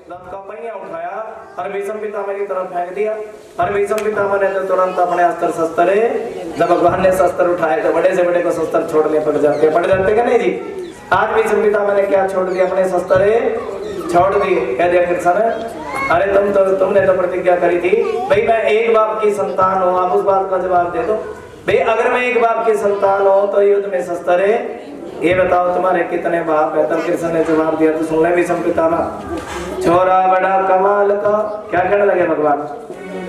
दंत का पहिया उठाया और भीष्म पितामह की तरफ फेंक दिया। और भीष्म पितामह ने तो तुरंत अपने अस्त्र शस्त्र, जब भगवान ने शस्त्र उठाए तो बड़े से बड़े को शस्त्र छोड़ने पड़ जाते क्या नहीं जी। आज भीष्म पितामह ने क्या छोड़ दिया, अपने शस्त्र छोड़ दिए। कह दिया कृष्ण अरे तुमने तो प्रतिज्ञा करी थी भाई मैं एक बाप की संतान हूँ, आप उस बात का जवाब दे दो भाई। अगर मैं एक बाप की संतान हूँ तो युद्ध में शस्त्र है, ये बताओ तुम्हारे कितने बाप है। तब कृष्ण ने जवाब दिया तो सुन ले भीष्म पितामह, छोरा बड़ा कमाल का, क्या कहने लगे भगवान,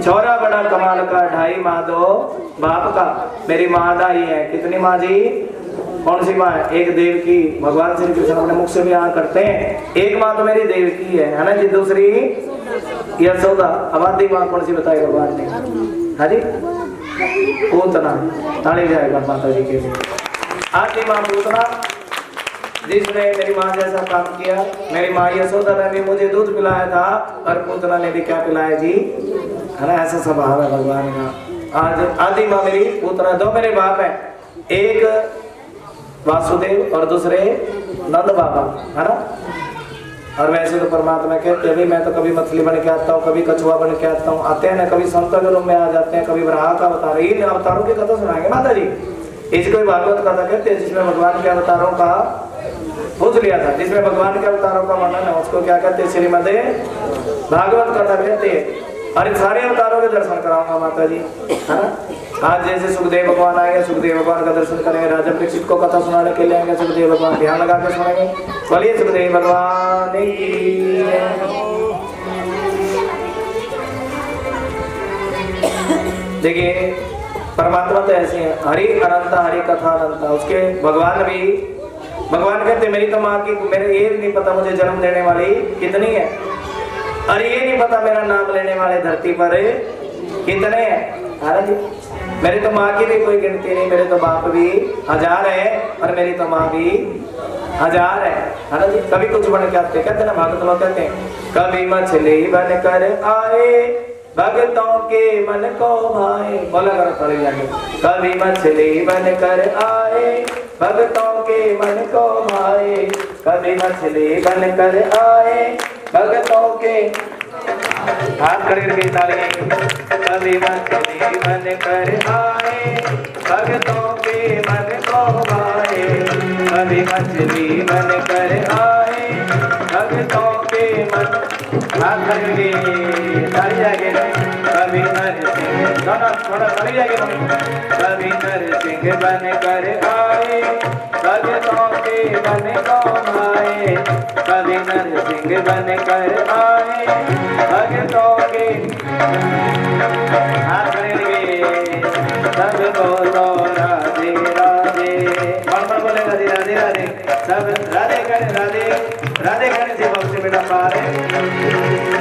छोरा बड़ा कमाल का, ढाई माँ दो बाप का, मेरी माँ ढाई है। कितनी माँ जी, कौन सी माँ है, एक देव की। भगवान श्री कृष्ण अपने मुख से बयान करते हैं, एक माँ तो मेरी देव की है ना जी, दूसरी यशोदा। अब आधी माँ कौन सी बताई भगवान ने, हाँ जी पूतना। ताली जाएगा माता जी के लिए। आधी माँ पूतना जिसने मेरी माँ जैसा काम किया। मेरी माँ यशोदा ने भी मुझे दूध पिलाया था और पूतना ने भी क्या पिलाया जी, है ना, ऐसा स्वभाव है भगवान का। आज आधी माँ मेरी पूतना, दो मेरे बाप है, एक वासुदेव और दूसरे नंद बाबा, है ना। और वैसे तो परमात्मा कहते हैं मैं तो कभी मछली बन के आता हूँ, कभी कछुआ बन के आता हूँ, आते हैं ना, कभी संत के रूप में आ जाते हैं, कभी वराह का अवतार। इन अवतारों की कथा सुनाएंगे माता जी। इसको भागवत कथा कहते हैं जिसमें भगवान के अवतारों का पूछ लिया था, जिसमें भगवान के अवतारों का वर्णन है उसको क्या कहते हैं, श्रीमद् भागवत कथा कहते हैं। और सारे अवतारों के दर्शन कराऊंगा माता जी, है ना। आज जैसे सुखदेव भगवान आएंगे, सुखदेव भगवान का दर्शन करेंगे, राजा परीक्षित को कथा सुनाने के लिए आएंगे, सुखदेव भगवान ध्यान लगा के सुनेंगे। बोलिए सुखदेव भगवान की। देखिए परमात्मा तो ऐसे हैं, हरि अनंत हरि कथा अनंत। उसके भगवान भी, भगवान कहते मेरी तो माँ की, मेरे ये नहीं पता मुझे जन्म देने वाली कितनी है, और ये नहीं पता मेरा नाम लेने वाले धरती पर कितने हैं। मेरी तो माँ की भी कोई गिनती नहीं, मेरे तो बाप भी 1000 है और मेरी तो माँ भी 1000 है ना जी। कभी कुछ बन के आते, कहते ना भागवत लोग कहते हैं, कभी मछली बन कर आए भक्तों के मन को भाए। बोला करो थोड़ी जाके, कभी मछली बन कर आए भक्तों के मन को भाए, कभी मछली बन कर आए भक्तों के, हाथ खड़े करके ताली। कभी मछली बन कर आए भक्तों के मन को भाए, कभी मछली बन कर आए भक्तों के मन, हाथ खड़े करके ताली जाके। कभी नरसिंह, थोड़ा ताली जाके, कभी नरसिंह बन कर आए भक्तों के मन को भाए, कभी नरसिंह बन कर आए भक्तों के, हाथ करेंगे सब बोलो राधे राधे। कौन बोले राधे राधे राधे, सब राधे करे, राधे राधे करे से भक्त बेटा पारे।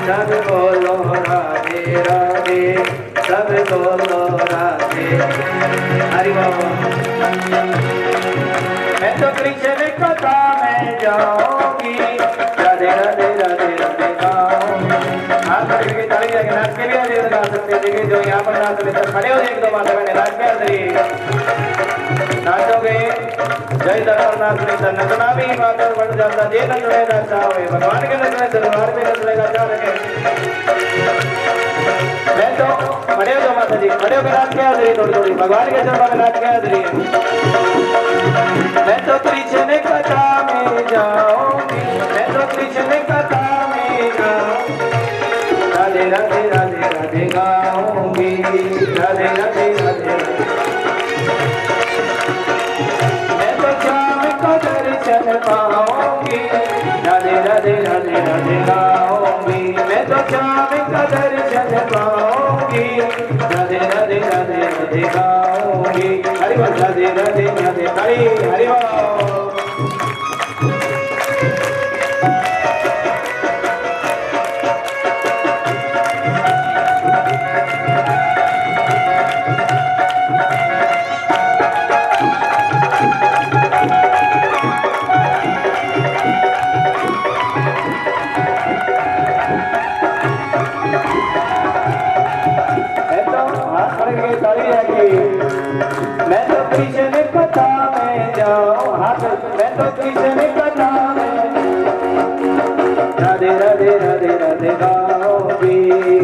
सब बोलो राधे राधे, सब बोलो राधे, हरि बाबा। मैं तो कृष्ण कथा में जाऊंगी, राधे राधे राधे राधे गाऊंगी। हाथ करके ताली जाके नाच के भी आदि गा सकते हैं। देखिए जो यहाँ पर नाच में खड़े हो, एक दो माता बहने नाच के आदि नाचोगे, जय दर्शनाथ में नचना भी माता बढ़ जाता, जे नचने नाचा हुए भगवान के नचने दरबार में नचने का रखे। मैं तो खड़े हो माता जी, खड़े होकर नाच के आदि थोड़ी थोड़ी भगवान के चरणों में नाच के आदि। मैं तो कृष्ण कथा में जाऊंगी, मैं तो कृष्ण कथा में जाऊंगी, राधे राधे राधे राधे गाऊंगी, राधे राधे राधे। मैं तो श्याम का दर्शन पाऊंगी, राधे राधे राधे राधे गाऊंगी, मैं तो श्याम का दर्शन पाऊंगी, राधे राधे राधे राधे गाऊंगी। हरि बोल राधे राधे राधे, हरि हरि बोल। मैं तो कृष्ण कथा में जाऊं, हाथ, मैं तो कृष्ण कथा में, राधे राधे राधे राधे। राधे गाऊंगी,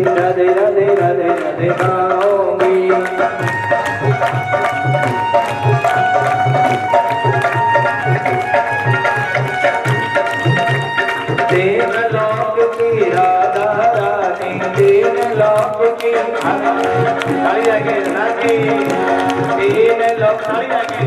राधे राधे राधे राधे गाऊंगी। तीन लोक की राधा रानी, तीन लोक की ताली जाके रानी, तीन लोक ताली जाके।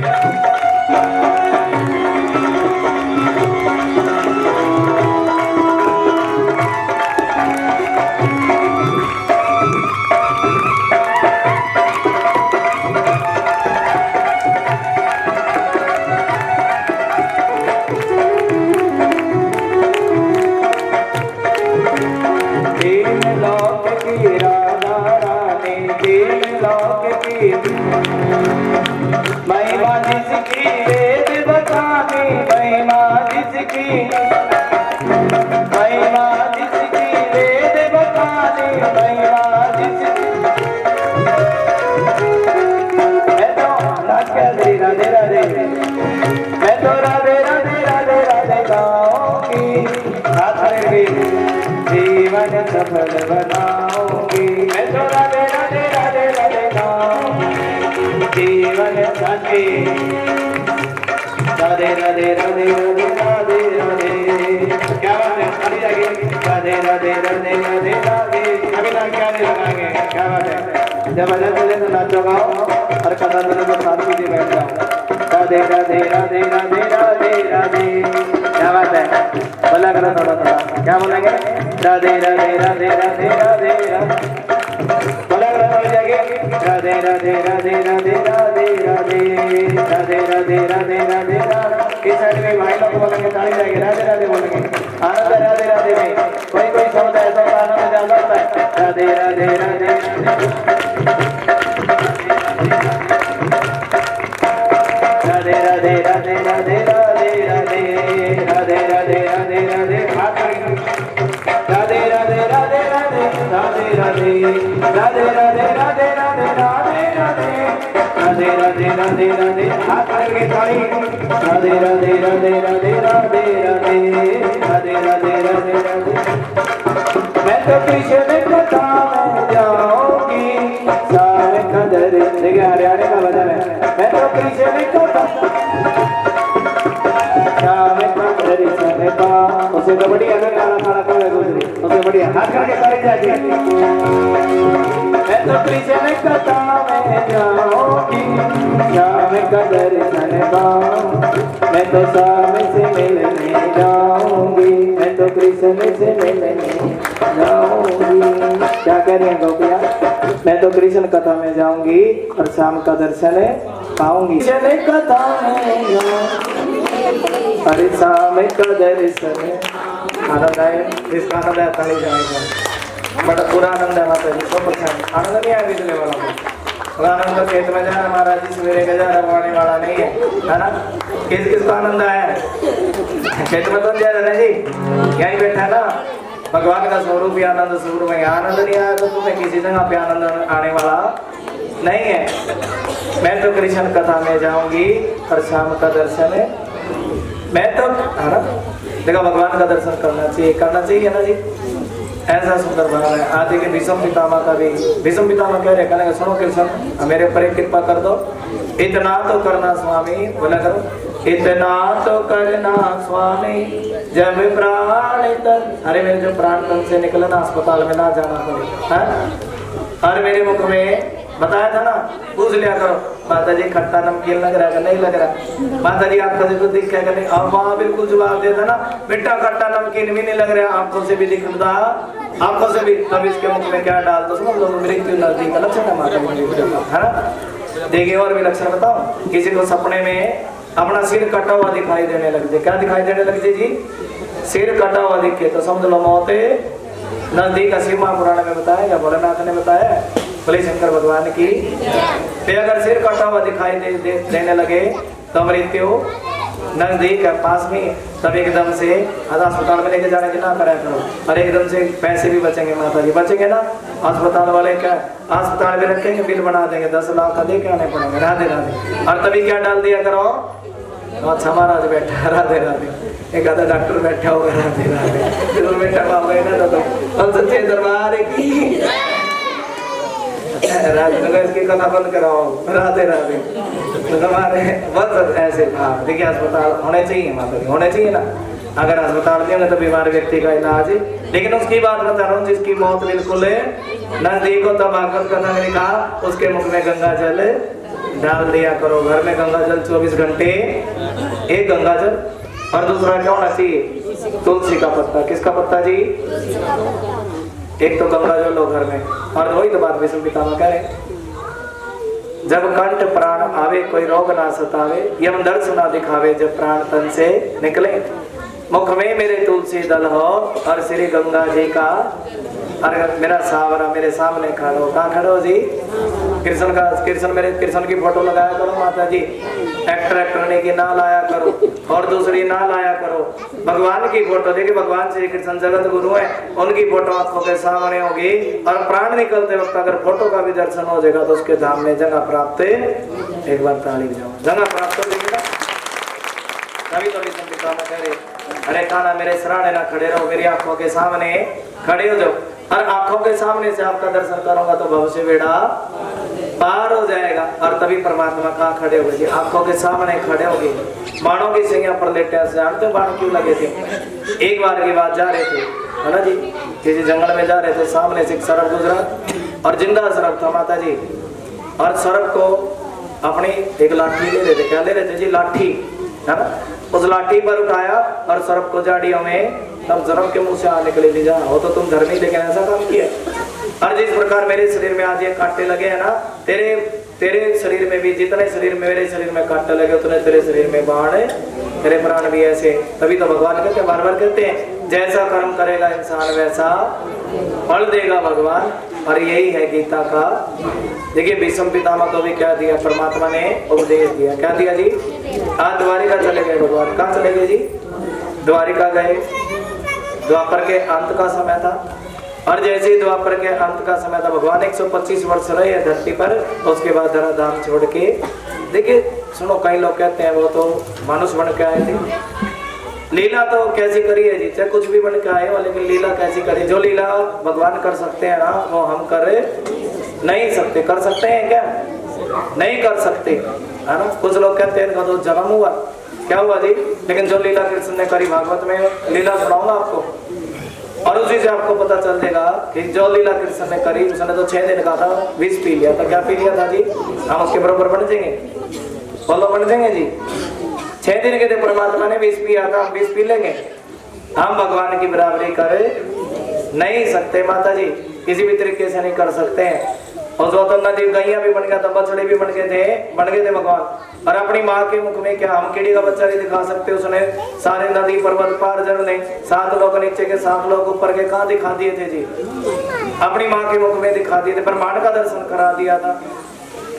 महिमा जिसकी वेद बखाने, महिमा जिसकी, महिमा जिसकी वेद बखाने, महिमा जिसकी। मैं तो राधे राधे राधे, मैं तो राधे राधे राधे राधे गाऊंगी, हाथ में जीवन सफल बनाऊंगी। मैं तो राधे राधे राधे राधे गाऊंगी, जीवन साथी। राधे राधे राधे राधे राधे राधे, क्या बात है, खाली जाएगी। राधे राधे राधे राधे राधे, अभी ना क्या नहीं लगाएंगे, क्या बात है। जब भजन चले तो नाचो गाओ और कथा सुनो तो साथ में बैठ जाओ। राधे राधे राधे राधे राधे राधे, क्या बात है, बोला करो थोड़ा थोड़ा, क्या बोलेंगे। राधे राधे राधे राधे राधे राधे, बोला करो थोड़ी जगह। राधे राधे राधे राधे राधे राधे, राधे राधे राधे राधे राधे। इस साइड में भाई लोग बोलेंगे, ताली जाएगी, राधे राधे बोलेंगे। आनंद राधे राधे में कोई कोई शब्द ऐसा आनंद ज्यादा होता है। राधे राधे राधे राधे राधे राधे राधे राधे राधे, राधे राधे राधे राधे हाथ राधे राधे राधे राधे राधे राधे, राधे राधे राधे राधे राधे राधे, राधे राधे राधे राधे हाथ करके ताली। राधे राधे राधे राधे राधे राधे, राधे राधे राधे राधे। मैं तो कृष्ण कथा में जाऊंगी, सार कदर। देखिए हरियाणा का भजन है। मैं तो कृष्ण कथा श्याम कदर सन पा, उसे तो बढ़िया ना गाना खाना कर दूसरी, उसे बढ़िया हाथ करके ताली जाके। मैं तो कृष्ण कथा में जाऊंगी, श्याम का दर्शन पाऊं। मैं तो श्याम से मिलने जाऊंगी, मैं तो कृष्ण से मिलने जाऊंगी। क्या कह रही हैं गोपियाँ। मैं तो कृष्ण कथा में जाऊंगी और श्याम का दर्शन पाऊंगी। कृष्ण कथा में अरे श्याम का दर्शन, आनंद आए, इसका आनंद आता ही जाएगा। बड़ा पूरा आनंद है माता जी, 100% आनंद नहीं आया बिजली वाला को। आनंद तो खेत में जाना, महाराज जी सवेरे का जा रवाने वाला नहीं है, है ना। किस किस को आनंद आया है खेत में तो जा रहे जी, यहीं बैठा है ना। भगवान का स्वरूप ही आनंद स्वरूप है। आनंद नहीं आया तो तुम्हें किसी जगह पे आनंद आने वाला नहीं है। मैं तो कृष्ण कथा में जाऊंगी और शाम का दर्शन है। मैं तो है ना, देखो भगवान का दर्शन करना चाहिए ना जी। ऐसा सुंदर भाव है। आदि के भीष्म पितामह का भी, भीष्म पितामह कह रहे, कहने सुनो कृष्ण मेरे ऊपर एक कृपा कर दो। इतना तो करना स्वामी, बोला करो इतना तो करना स्वामी, जब प्राण तन, अरे मेरे जो प्राण तन से निकले ना, अस्पताल में ना जाना पड़े। और मेरे मुख में बताया था ना, पूछ लिया करो माता जी खट्टा नमकीन लग रहा है नहीं लग रहा। माता जी आपका देखो दिख क्या करने, और वहाँ बिल्कुल जवाब देता ना, बेटा खट्टा नमकीन भी नहीं लग रहा, आंखों से भी दिख रहा, आंखों से भी। तब इसके मुख में क्या डाल दो, समझ लो मृत्यु नजदीक का लक्षण है माता जी, है ना। देखिए और भी लक्षण बताओ। किसी को सपने में अपना सिर कटा हुआ दिखाई देने लग जाए, क्या दिखाई देने लग जाए जी, सिर कटा हुआ दिखे तो समझ लो मौत नजदीक। सीमा पुराण में बताया या भोलेनाथ ने बताया, बोले शंकर भगवान की। तो अगर सिर कटा हुआ दिखाई देने लगे तो मृत्यु नजदीक है, पास में। तब एकदम से अस्पताल में लेके जाने की ना करा करो, और एकदम से पैसे भी बचेंगे माता जी, बचेंगे ना। अस्पताल वाले क्या अस्पताल में रखेंगे, बिल बना देंगे 10 लाख का, लेके आने पड़ेंगे। राधे राधे। और तभी क्या डाल दिया करो, अच्छा महाराज बैठा, राधे राधे। एक आधा डॉक्टर बैठा होगा राधे राधे जरूर बैठा बाबा ना तो हम सच्चे दरबार की राजनगर की कथा बंद कराओ राधे राधे। तो हमारे बस ऐसे हाँ देखिए अस्पताल होने चाहिए माता जी, होने चाहिए ना। अगर अस्पताल नहीं होंगे तो बीमार व्यक्ति का इलाज, लेकिन उसकी बात बता रहा हूँ जिसकी मौत बिल्कुल नजदीक हो, तब भागवत कथा में लिखा उसके मुख में गंगा जल डाल दिया करो। घर में गंगा जल 24 घंटे, एक गंगा जल, और दूसरा क्या होना चाहिए? तुलसी का पत्ता। किसका पत्ता जी? एक तो गंगा जल लो घर में, और वही तो बात विष्णु पितामह कह रहे, जब कंठ प्राण आवे कोई रोग ना सतावे, यम दर्श ना दिखावे जब प्राण तन से निकले, मुख में मेरे तुलसी दल हो और श्री गंगा जी का, अरे मेरा सावरा मेरे सामने खड़ो। कहाँ खड़ो जी? कृष्ण का, कृष्ण मेरे कृष्ण की फोटो लगाया करो माता जी, एक्टर ने की ना लाया करो और दूसरी ना लाया करो। भगवान की फोटो देखिए, भगवान श्री कृष्ण जगत गुरु है, उनकी फोटो आंखों के सामने होगी, और प्राण निकलते वक्त अगर फोटो का भी दर्शन हो जाएगा तो उसके धाम में जगह प्राप्त, एक बार ताली बजाओ, जगह प्राप्त हो जाएगी ना। तभी तो विष्णु पितामह कह रहे, अरे कान्हा मेरे सराहने ना खड़े रहो, मेरी आंखों के सामने खड़े हो जाओ, और आंखों के सामने से आपका दर्शन करूंगा तो भविष्य बेड़ा पार हो जाएगा। और तभी परमात्मा कहाँ खड़े हो गए? आंखों के सामने खड़े हो गए, बाणों की सिंगिया पर लेटे। जानते हो बाण क्यों लगे थे? एक बार की बात, जा रहे थे है ना जी, किसी जंगल में जा रहे थे, सामने से एक सर्प गुजरा और जिंदा सर्प था माता जी, और सर्प को अपनी एक लाठी ले रहे थे। क्या ले रहे थे जी? लाठी है ना। उस लाठी पर उठाया और सर्प को झाड़ियों में, तब सर्प के मुंह से आ निकले, ली जा हो तो तुम धर्मी, लेकिन ऐसा काम किया। और जिस प्रकार मेरे शरीर में आज ये कांटे लगे हैं ना, तेरे शरीर में भी, जितने शरीर में मेरे शरीर में कांटे लगे उतने तेरे शरीर में बाण, तेरे प्राण भी ऐसे। तभी तो भगवान कहते हैं, बार बार कहते हैं, जैसा कर्म करेगा इंसान वैसा फल देगा भगवान। और यही है गीता का। देखिए भीष्म पितामह को भी क्या दिया परमात्मा ने? उपदेश दिया। क्या दिया जी? आज द्वारिका चले गए भगवान। कहाँ चले गए जी? द्वारिका गए। द्वापर के अंत का समय था, और जैसे ही द्वापर के अंत का समय था, भगवान 125 वर्ष रहे धरती पर, उसके बाद धराधाम छोड़ के। देखिए सुनो, कई लोग कहते हैं वो तो मनुष्य बन के आए थे, लीला तो कैसी करी है जी, चाहे कुछ भी बन के आए हो, लेकिन लीला कैसी करी? जो लीला भगवान कर सकते हैं ना, वो हम कर नहीं सकते। कर सकते हैं क्या? नहीं कर सकते, है ना। कुछ लोग कहते हैं इनका तो जन्म हुआ, क्या हुआ जी? लेकिन जो लीला कृष्ण ने करी, भागवत में लीला सुनाऊंगा आपको, और उसी से आपको पता चल जाएगा कि जो लीला कृष्ण ने करी, उसने तो 6 दिन का था, विष पी लिया था। क्या पी लिया था जी? हम उसके बराबर बन जाएंगे? बोलो बन जाएंगे जी? 6 दिन के थे, परमात्मा ने विष पिया था, हम विष पी लेंगे? हम भगवान की बराबरी कर नहीं सकते माता जी, किसी भी तरीके से नहीं कर सकते हैं। और जो तो नदी गैया भी बन गया था, बछड़े भी बन गए थे भगवान। और अपनी माँ के मुख में क्या हम कीड़ी का बच्चा नहीं दिखा सकते? उसने सारे नदी पर्वत पार जड़ने, 7 लोग नीचे के 7 लोग ऊपर के कहाँ दिखा दिए थे जी? अपनी माँ के मुख में दिखा दिए थे, ब्रह्मांड का दर्शन करा दिया था।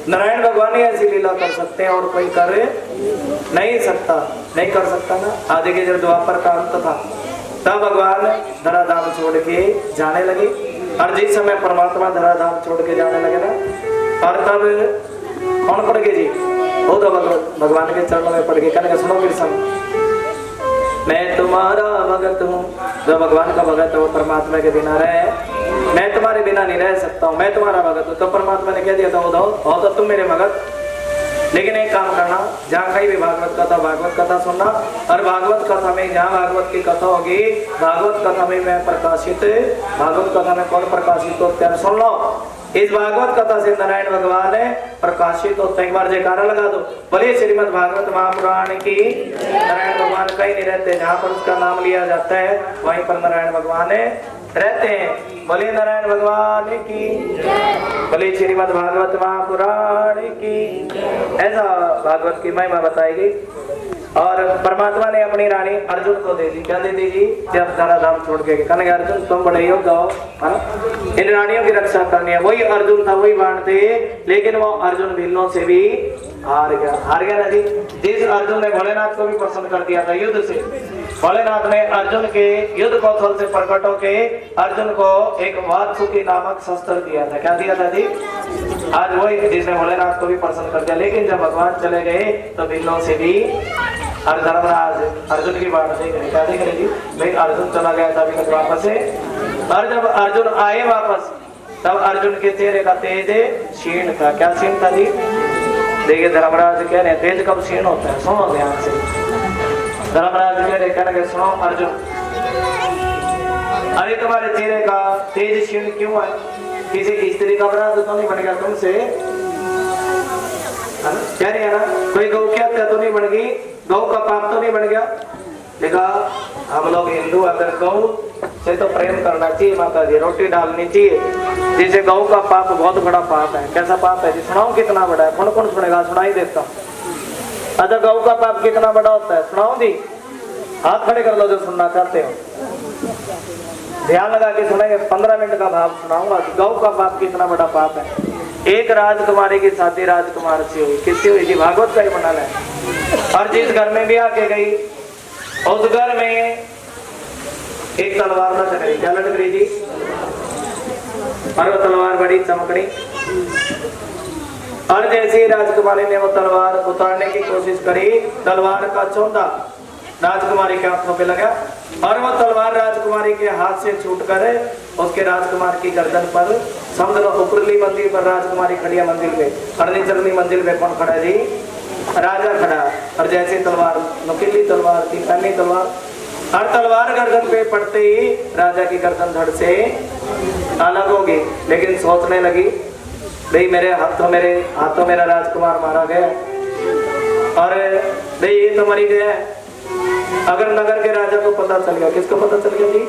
नारायण भगवान ही ऐसी लीला कर सकते हैं, और कोई कर नहीं सकता, नहीं कर सकता ना। आदि के जब द्वापर का अंत था, तब भगवान धराधाम छोड़ के जाने लगे। और जिस समय परमात्मा धराधाम छोड़ के जाने लगे ना, और तब कौन पड़ गए जी? वो तो भगवान के चरणों में पड़ गए। कहने सुनो कृष्ण, मैं तुम्हारा भगत हूँ। जो भगवान का भगत है वो परमात्मा के बिना रहे, मैं तुम्हारे बिना नहीं रह सकता हूँ, मैं तुम्हारा भगत हूँ। तो परमात्मा ने कह दिया था, हो तो तुम मेरे भगत, लेकिन एक काम करना, जहाँ कहीं भी भागवत कथा सुनना, और भागवत कथा में जहाँ भागवत की कथा होगी, भागवत कथा में मैं प्रकाशित, भागवत कथा में कौन प्रकाशित होते हैं सुन लो। इस भागवत कथा से नारायण भगवान प्रकाशित होते हैं। एक बार जयकारा लगा दो, बोलिए श्रीमद् भागवत महापुराण की। नारायण भगवान कहीं नहीं रहते, जहाँ पर उसका नाम लिया जाता है वहीं पर नारायण भगवान रहते हैं। बोलिए नारायण भगवान की, बोलिए श्रीमद् भागवत महापुराण की। ऐसा भागवत की महिमा बताई गई। और परमात्मा ने अपनी रानी अर्जुन को दे दी। क्या दे दी जी? जब धराधाम छोड़ के कहने अर्जुन तुम बड़े योद्धा हो, है ना, इन रानियों की रक्षा करनी है। वही अर्जुन था, वही बाण थे, लेकिन वो अर्जुन भीलों से भी हार गया ना जी। जिस अर्जुन ने भोलेनाथ को भी प्रसन्न कर दिया था युद्ध से, भोलेनाथ ने अर्जुन के युद्ध कौशल से प्रकट होके अर्जुन को एक वात्सुकी नामक शस्त्र दिया था। क्या दिया था जी? आज वही जिसने भोलेनाथ को भी प्रसन्न कर दिया। लेकिन जब भगवान चले गए तो भीलों से भी और धर्मराज अर्जुन की बात देख रहे, क्या देख रहे जी भाई? अर्जुन चला गया था अभी तक वापस से, और जब अर्जुन आए वापस तब अर्जुन के चेहरे का तेज क्षीण था। क्या क्षीण था जी? देखिए धर्मराज कह रहे तेज कब क्षीण होता है, सुनो ध्यान से। धर्मराज कह रहे, कहने लगे सुनो अर्जुन, अरे तुम्हारे चेहरे का तेज क्षीण क्यों है? किसी स्त्री का अपराध तो नहीं बन गया तुमसे? कह रही है ना, कोई गौ की हत्या तो नहीं बन गई, गौ का पाप तो नहीं बन गया? देखा हम लोग हिंदू, अगर गौ से तो प्रेम करना चाहिए माता जी, रोटी डालनी चाहिए। जैसे गौ का पाप बहुत बड़ा पाप है। कैसा पाप है जी? सुनाओ कितना बड़ा है? कौन कौन सुनेगा? सुनाई देता हूँ। अच्छा गौ का पाप कितना बड़ा होता है? सुनाओ जी, हाथ खड़े कर लो जो सुनना चाहते हो, ध्यान लगा के सुनेंगे। 15 मिनट का भाव सुनाऊंगा कि गौ का पाप कितना बड़ा पाप है। एक राजकुमारी की शादी राजकुमार से हुई। किससे हुई जी? भागवत का ही वर्णन है। और जिस घर में भी आके गई उस घर में एक तलवार लटक रही। क्या लटक रही जी? और वो तलवार बड़ी चमकनी। और जैसे ही राजकुमारी ने वो तलवार उतारने की कोशिश करी, तलवार का चोंदा राजकुमारी के हाथों पे लगा और वो तलवार राजकुमारी के हाथ से छूटकर उसके राजकुमार की गर्दन पर, समझ लो ऊपरली मंजिल पर राजकुमारी खड़ी है मंजिल पे, और निचली मंजिल पे कौन खड़ा है जी? राजा खड़ा। और जैसे तलवार, नुकीली तलवार थी, पहली तलवार, और तलवार गर्दन पे पड़ते ही राजा की गर्दन धड़ से अलग होगी। लेकिन सोचने लगी भाई मेरे हाथों मेरा राजकुमार मारा गया, और भाई ये तो मरी गया है। अगर नगर के राजा को पता चल गया, किसको पता चल गया जी?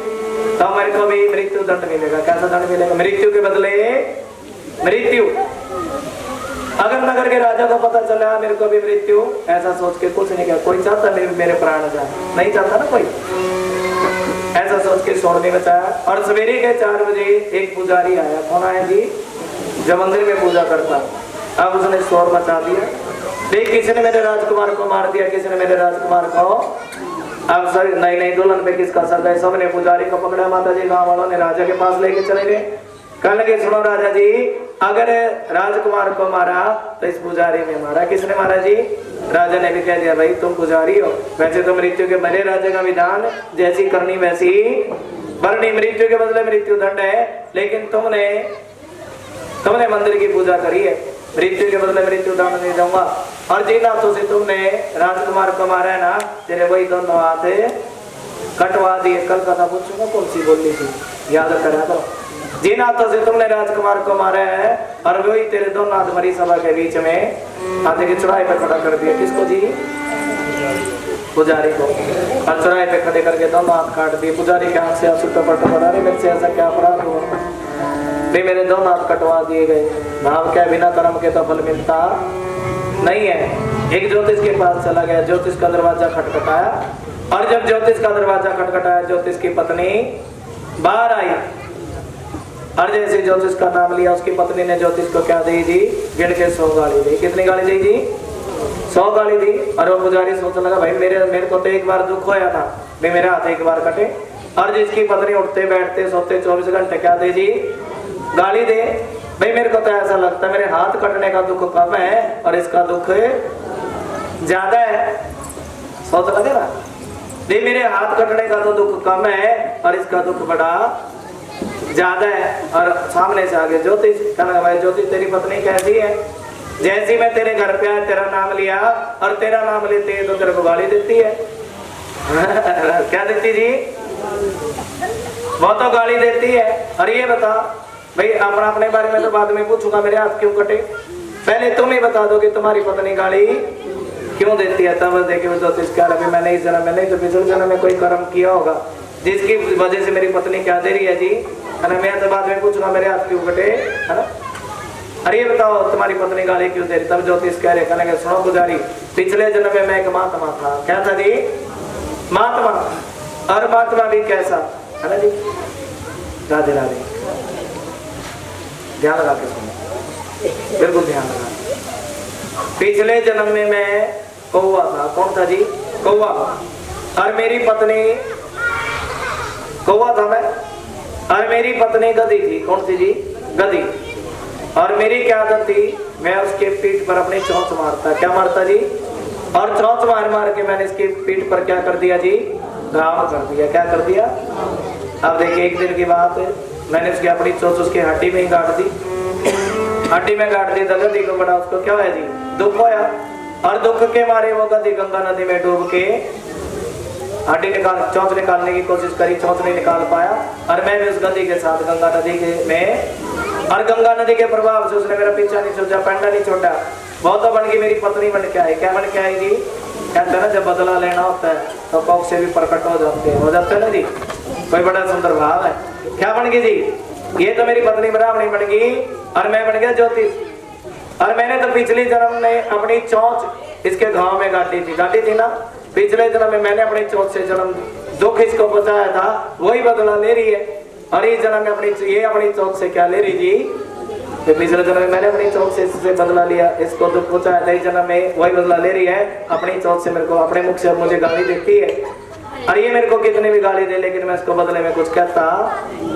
तो हमारे को भी मृत्यु दंड मिलेगा। कैसा दंड मिलेगा? मृत्यु के बदले मृत्यु। अगर नगर के राजा को पता चला मेरे को भी मृत्यु, ऐसा सोच के कुछ नहीं किया। कोई चाहता मेरे प्राण जाए? नहीं चाहता ना कोई। ऐसा सोच के शोर नहीं बचाया। और सवेरे के 4 बजे एक पुजारी आया। कौन आया जी? जो मंदिर में पूजा करता। अब उसने शोर मचा दिया, देख किसी ने मेरे राजकुमार को मार दिया, किसी ने मेरे राजकुमार को। अब सर नई दुल्हन पे किसका सर है? सबने पुजारी को पकड़ा। माता जी गांव वालों ने राजा के पास लेके चले गए। कहने लगे सुनो राजा जी, अगर राजकुमार को मारा तो इस पुजारी ने मारा। किसने मारा जी? राजा ने भी कह दिया भाई तुम पुजारी हो। वैसे तो मृत्यु के बड़े राजा का विधान जैसी करनी वैसी भरनी, मृत्यु के बदले मृत्यु दंड है। लेकिन तुमने मंदिर की पूजा करी है, मृत्यु के बदले मृत्यु दंड नहीं दूंगा। और जिन हाथों से तुमने राजकुमार को मारा है ना, तेरे वही दोनों हाथ कटवा दिए। कल कथा पूछूंगा कौन सी बोली थी, याद करा करो। जिन हाथों से तुमने राजकुमार को मारा है और वही तेरे दोनों हाथ मरी सभा के बीच में हाथी की चौराहे पर खड़ा कर दिया। किसको जी? पुजारी को। और चौराहे पे खड़े करके दोनों हाथ काट दिए। पुजारी के हाथ से आंसू टपट पड़ा, मेरे से ऐसा क्या अपराध हुआ भी मेरे दोनों हाथ कटवा दिए गए। भाव क्या? बिना कर्म के तो फल मिलता नहीं है। एक ज्योतिष के पास चला गया, ज्योतिष का दरवाजा खटखटाया, और जब ज्योतिष का दरवाजा खटखटाया ज्योतिष की पत्नी बाहर आई। और जैसे ज्योतिष का नाम लिया उसकी पत्नी ने ज्योतिष को क्या दी जी? गिन के 100 गाली दी। कितनी गाली दी जी? 100 गाली दी। और वो पुजारी सोचने लगा भाई मेरे को तो एक बार दुख होया था, भाई मेरे हाथ एक बार कटे। और जिसकी पत्नी उठते बैठते सोते 24 घंटे क्या दे जी? गाली दे। भाई मेरे को तो ऐसा लगता है मेरे हाथ कटने का दुख कम है और इसका दुख ज्यादा है। सोच लगे ना, नहीं मेरे हाथ कटने का तो दुख कम है और इसका दुख बड़ा ज्यादा है। और सामने से आगे ज्योतिष कहना भाई ज्योतिष तेरी पत्नी कैसी है? जैसी मैं तेरे घर पे आया तेरा नाम लिया और तेरा नाम लेते है तो तेरे को गाली देती है। क्या देती जी? वो तो गाली देती है। और ये बता भाई अपने बारे में तो बाद में पूछूंगा, मेरे हाथ क्यों कटे? पहले तुम ही बता दो कि तुम्हारी पत्नी गाली क्यों देती है। तब देखिए ज्योतिष क्या अभी मैंने इस जन्म में नहीं तो पिछले जन्म में कोई कर्म किया होगा जिसकी वजह से मेरी पत्नी क्या दे रही है जी? मैं तो बाद में पूछूंगा मेरे हाथ क्यों कटे, है ना? अरे ये बताओ तुम्हारी पत्नी गाली क्यों दे रही? तब ज्योतिष कह रहे, कहने सुनो पुजारी, पिछले जन्म में मैं एक महात्मा था। क्या था जी? महात्मा। और महात्मा भी कैसा, है ना जी? राधे राधे। ध्यान लगा के सुनो, बिल्कुल ध्यान लगा। पिछले जन्म में मैं कौवा था। कौन था जी? कौवा। और मेरी पत्नी कौवा था मैं, और मेरी पत्नी गधी थी। कौन सी जी? गधी। और मेरी क्या आदत थी? मैं उसके पीठ पर अपनी चोंच मारता। क्या मारता जी? और चौंच मार मार के मैंने इसकी पीठ पर क्या कर दिया जी, घाव कर दिया। क्या कर दिया? अब देखिए एक दिन की बात है, मैंने उसकी अपनी चोंच उसकी हड्डी में ही गाड़ दी, हड्डी में गाड़ दी। गद्दी को बड़ा उसको क्या है जी, दुख होया। और दुख के मारे वो गद्दी गंगा नदी में डूब के हड्डी निकाल, चोंच निकालने की कोशिश करी, चोंच नहीं निकाल पाया। और मैं भी उस गद्दी के साथ गंगा नदी के में, और गंगा नदी के प्रभाव से उसने मेरा पीछा नहीं छोड़ा, पैंडा नहीं छोड़ा। बहुत तो बन गई मेरी पत्नी बन के आई। क्या बन के आई जी? कहते हैं ना जब बदला लेना होता है तो कौक से भी प्रकट हो जाते हैं ना जी। कोई बड़ा सुंदर भाव है। क्या बन गई जी? ये तो मेरी पत्नी ब्राह्मणी बन गई और मैं बन गया ज्योतिष। और मैंने तो पिछले जन्म में अपनी चोंच इसके घाव में गाड़ी थी ना। पिछले जन्म में मैंने अपनी चोंच से जन्म दुख इसको बचाया था, वही बदला ले रही है। और इस जन्म में अपनी चोंच से क्या ले रही जी? तो पिछले जन्म में मैंने अपनी चोंच से इससे बदला लिया, इसको दुख पहुंचाया था। इस जन्म में वही बदला ले रही है अपनी चोंच से। मेरे को अपने मुख से मुझे गाली देती है, और ये मेरे को कितनी भी गाली दे लेकिन मैं इसको बदले में कुछ कहता